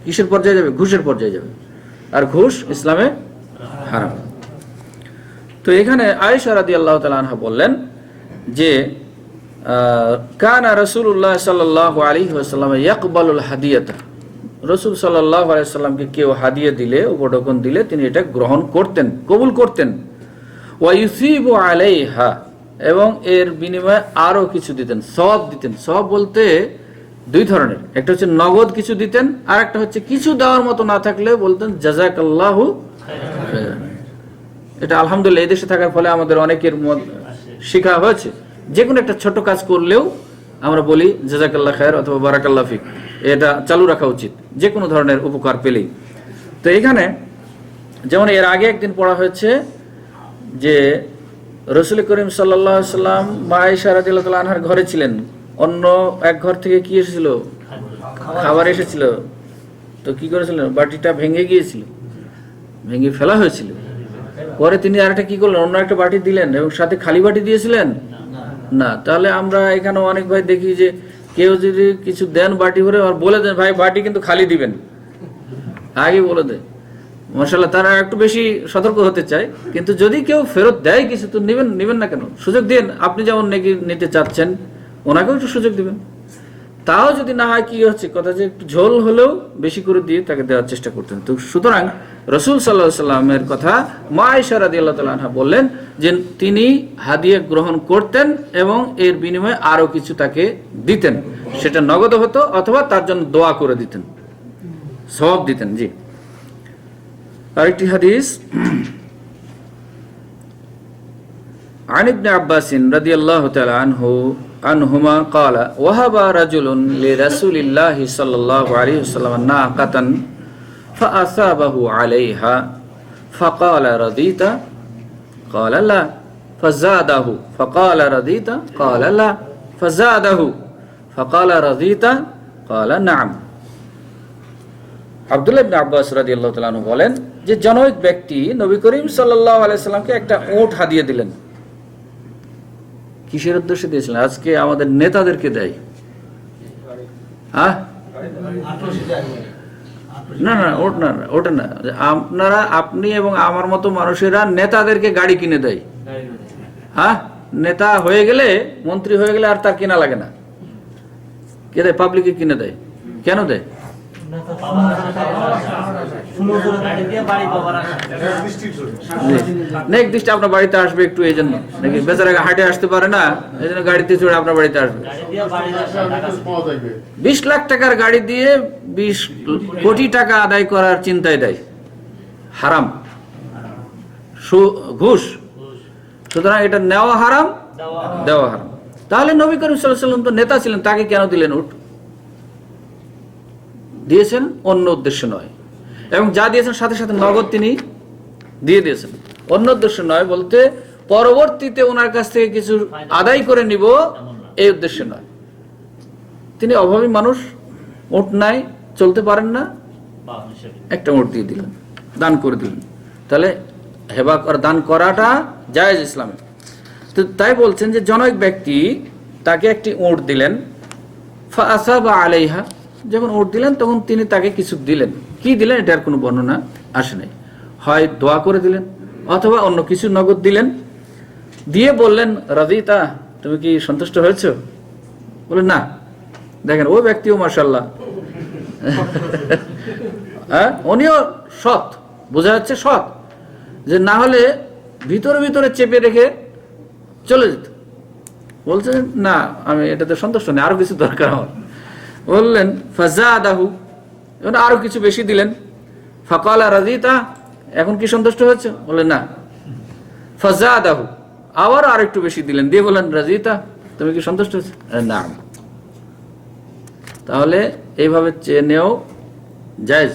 কিসের পর্যায়ে যাবে? ঘুষের পর্যায়ে যাবে, আর ঘুষ ইসলামে হারাম। তো এখানে আয়েশা রাদিয়াল্লাহু তাআলা আনহা বললেন যে কানা রাসূলুল্লাহ সাল্লাল্লাহু আলাইহি ওয়াসাল্লাম ইয়াকবালুল হাদিয়াতা, রাসূল সাল্লাল্লাহু আলাইহি ওয়াসাল্লামকে কেউ হাদিয়া দিলে, উপঢৌকন দিলে তিনি এটা গ্রহণ করতেন, কবুল করতেন। ওয়া ইউসিবু আলাইহা, এবং এর বিনিময়ে আরো কিছু দিতেন, সওয়াব দিতেন। সওয়াব বলতে দুই ধরনের, একটা হচ্ছে নগদ কিছু দিতেন, আর একটা হচ্ছে কিছু দেওয়ার মতো না থাকলে বলতেন জাযাকাল্লাহু খায়রান। এটা আলহামদুলিল্লাহ এই দেশে থাকার ফলে আমাদের অনেকের শিখা হয়েছে, যে কোনো একটা ছোট কাজ করলেও আমরা বলি জাযাকাল্লাহ খায়র অথবা বারাকাল্লাহ ফিক, এটা চালু রাখা উচিত যে কোনো ধরনের উপকার পেলেই। তো এখানে যেমন এর আগে একদিন পড়া হয়েছে যে রাসূল করিম সাল্লাল্লাহু আলাইহি ওয়াসাল্লাম মা আয়েশা রাদিয়াল্লাহু তাআলা আনহার ঘরে ছিলেন, অন্য এক ঘর থেকে কি এসেছিল? খাবার এসেছিল। তো কি করেছিলেন? বাটিটা ভেঙে গিয়েছিল, ভেঙে ফেলা হয়েছিল। পরে তিনি আরেকটা কি করলেন? অন্য একটা বাটি দিলেন এবং সাথে খালি বাটি দিয়েছিলেন না। তাহলে আমরা এখানে অনেক ভাই দেখি যে কেউ যদি কিছু দেন বাটি ভরে আর বলে দেন ভাই বাটি কিন্তু খালি দিবেন, আগে বলে দেয়। মাশাআল্লাহ, তারা একটু বেশি সতর্ক হতে চায়। কিন্তু যদি কেউ ফেরত দেয় কিছু তো নেবেন না কেন? সুযোগ দিন, আপনি যেমন নিতে চাচ্ছেন ওনাকেও একটু সুযোগ দিবেন। তাও যদি না হয় কি হচ্ছে কথা, যে একটু ঝোল হলেও বেশি করে দিয়ে তাকে দেওয়ার চেষ্টা করতেন। তো সুতরাং রাসূল সাল্লাল্লাহু আলাইহি ওয়াসাল্লামের কথা মা আয়েশা রাদিয়াল্লাহু তাআলা আনহা বললেন যে তিনি হাদিয়া গ্রহণ করতেন এবং এর বিনিময়ে আরো কিছু তাকে দিতেন, সেটা নগদ হতো অথবা তার জন্য দোয়া করে দিতেন, সওয়াব দিতেন। জি, আরেকটি হাদিস, عن ابن عباس رضي الله تعالى عنهما قال وهب رجل لرسول الله صلى الله عليه وسلم ناقة فأثابه عليها فقال رضيت؟ قال لا فزاده فقال رضيت؟ قال لا فزاده فقال رضيت؟ قال نعم। আব্দুল্লাহ ইবনে আব্বাস রাদিয়াল্লাহু তাআলা আনহু বলেন যে জনৈক ব্যক্তি নবী করিম সাল্লাল্লাহু আলাইহি সাল্লামকে একটা উট হাদিয়া দিলেন। কিসের উদ্দেশ্যে দিয়েছিলেন? আজকে আমাদের নেতাদেরকে দেয়। হ্যাঁ, না না, ওটা না। আপনারা, আপনি এবং আমার মতো মানুষেরা নেতাদেরকে গাড়ি কিনে দেয়। হ্যাঁ, নেতা হয়ে গেলে, মন্ত্রী হয়ে গেলে আর তার কেনা লাগে না। কে দেয়? পাবলিকে কিনে দেয়। কেন দেয়? নেক দৃষ্টি আপনার বাড়িতে আসবে একটু, এই জন্য নাকি বেচারা হাটে আসতে পারে না, এই জন্য গাড়িতে চড়ে আপনার বাড়িতে আসবে। 20 লাখ টাকার গাড়ি দিয়ে 20 কোটি টাকা আদায় করার চিন্তায় দেয়। হারাম, ঘুষ। সুতরাং এটা নেওয়া হারাম, দেওয়া হারাম। তাহলে নবী করিম সাল্লাল্লাহু আলাইহি ওয়াসাল্লাম তো নেতা ছিলেন, তাকে কেন দিলেন উট? দিয়েছেন অন্য উদ্দেশ্য নয়, এবং যা দিয়েছেন সাথে সাথে নগদ তিনি দিয়ে দিয়েছেন। অন্য উদ্দেশ্য নয় বলতে পরবর্তীতে ওনার কাছ থেকে কিছু আদায় করে নিব, এই উদ্দেশ্য নয়। তিনি অভাবী মানুষ, উট নাই, চলতে পারেন না, একটা উট দিয়ে দিলেন, দান করে দিলেন। তাহলে হেবা দান করাটা জায়েজ ইসলামে। তো তাই বলছেন যে জনৈক ব্যক্তি তাকে একটি উট দিলেন, ফাআসাবা আলাইহা, যখন উট দিলেন তখন তিনি তাকে কিছু দিলেন। কি দিলেন এটার কোনো বর্ণনা আসে নাই। হয় দোয়া করে দিলেন অথবা অন্য কিছু নগদ দিলেন, দিয়ে বললেন রাদিতা, তুমি কি সন্তুষ্ট হয়েছো? বলে না। দেখেন ওই ব্যক্তিও মাশাআল্লাহ, হ্যাঁ, উনিও সৎ, বোঝা যাচ্ছে সৎ, যে না হলে ভিতরে ভিতরে চেপে রেখে চলে যেত। বলছেন না, আমি এটাতে সন্তুষ্ট নেই, আরো কিছু দরকার আমার। বললেন ফাজাদাহু, আরো কিছু বেশি দিলেন। ফাকালা রাদিতা, এখন কি সন্তুষ্ট হয়েছে? বললেন না। ফাজাদাহু, আবার আর একটু বেশি দিলেন, দিয়ে বললেন রাদিতা, তুমি কি সন্তুষ্ট হয়েছে? না। তাহলে এইভাবে চেয়ে নেও জায়েজ।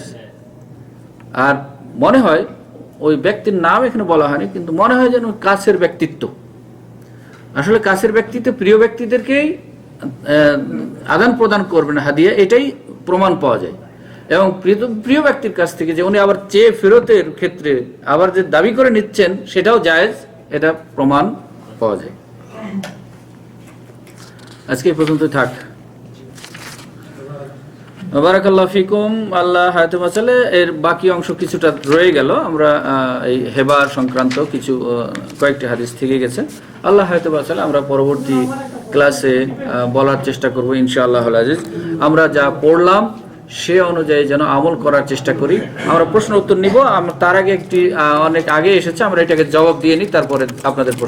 আর মনে হয় ওই ব্যক্তির নাম এখানে বলা হয়নি, কিন্তু মনে হয় যেন কাছের ব্যক্তিত্ব। আসলে কাছের ব্যক্তিত্ব প্রিয় ব্যক্তিদেরকেই আদান প্রদান করবেন হাদিয়া, এটাই প্রমাণ পাওয়া যায়। এবং প্রিয় ব্যক্তির কাছ থেকে যে উনি আবার চেয়ে ফেরতের ক্ষেত্রে আবার যে দাবি করে নিচ্ছেন, সেটাও জায়েজ, এটা প্রমাণ পাওয়া যায়। আজকে এই পর্যন্ত থাক। বারাকাল্লাহু ফিকুম। আল্লাহ হায়াতে বাঁচালে এর বাকি অংশ কিছুটা রয়ে গেল। আমরা এই হেবার সংক্রান্ত কিছু কয়েকটি হাদিস থেকে গেছে। আল্লাহ হায়াতে বাঁচালে আমরা পরবর্তী ক্লাসে বলার চেষ্টা করব ইনশাআল্লাহুল আজিজ। আমরা যা পড়লাম সে অনুযায়ী যেন আমল করার চেষ্টা করি। আমরা প্রশ্ন উত্তর নিব। তার আগে একটি অনেক আগে এসেছে, আমরা এটাকে জবাব দিয়ে নিই, তারপরে আপনাদের প্রশ্ন।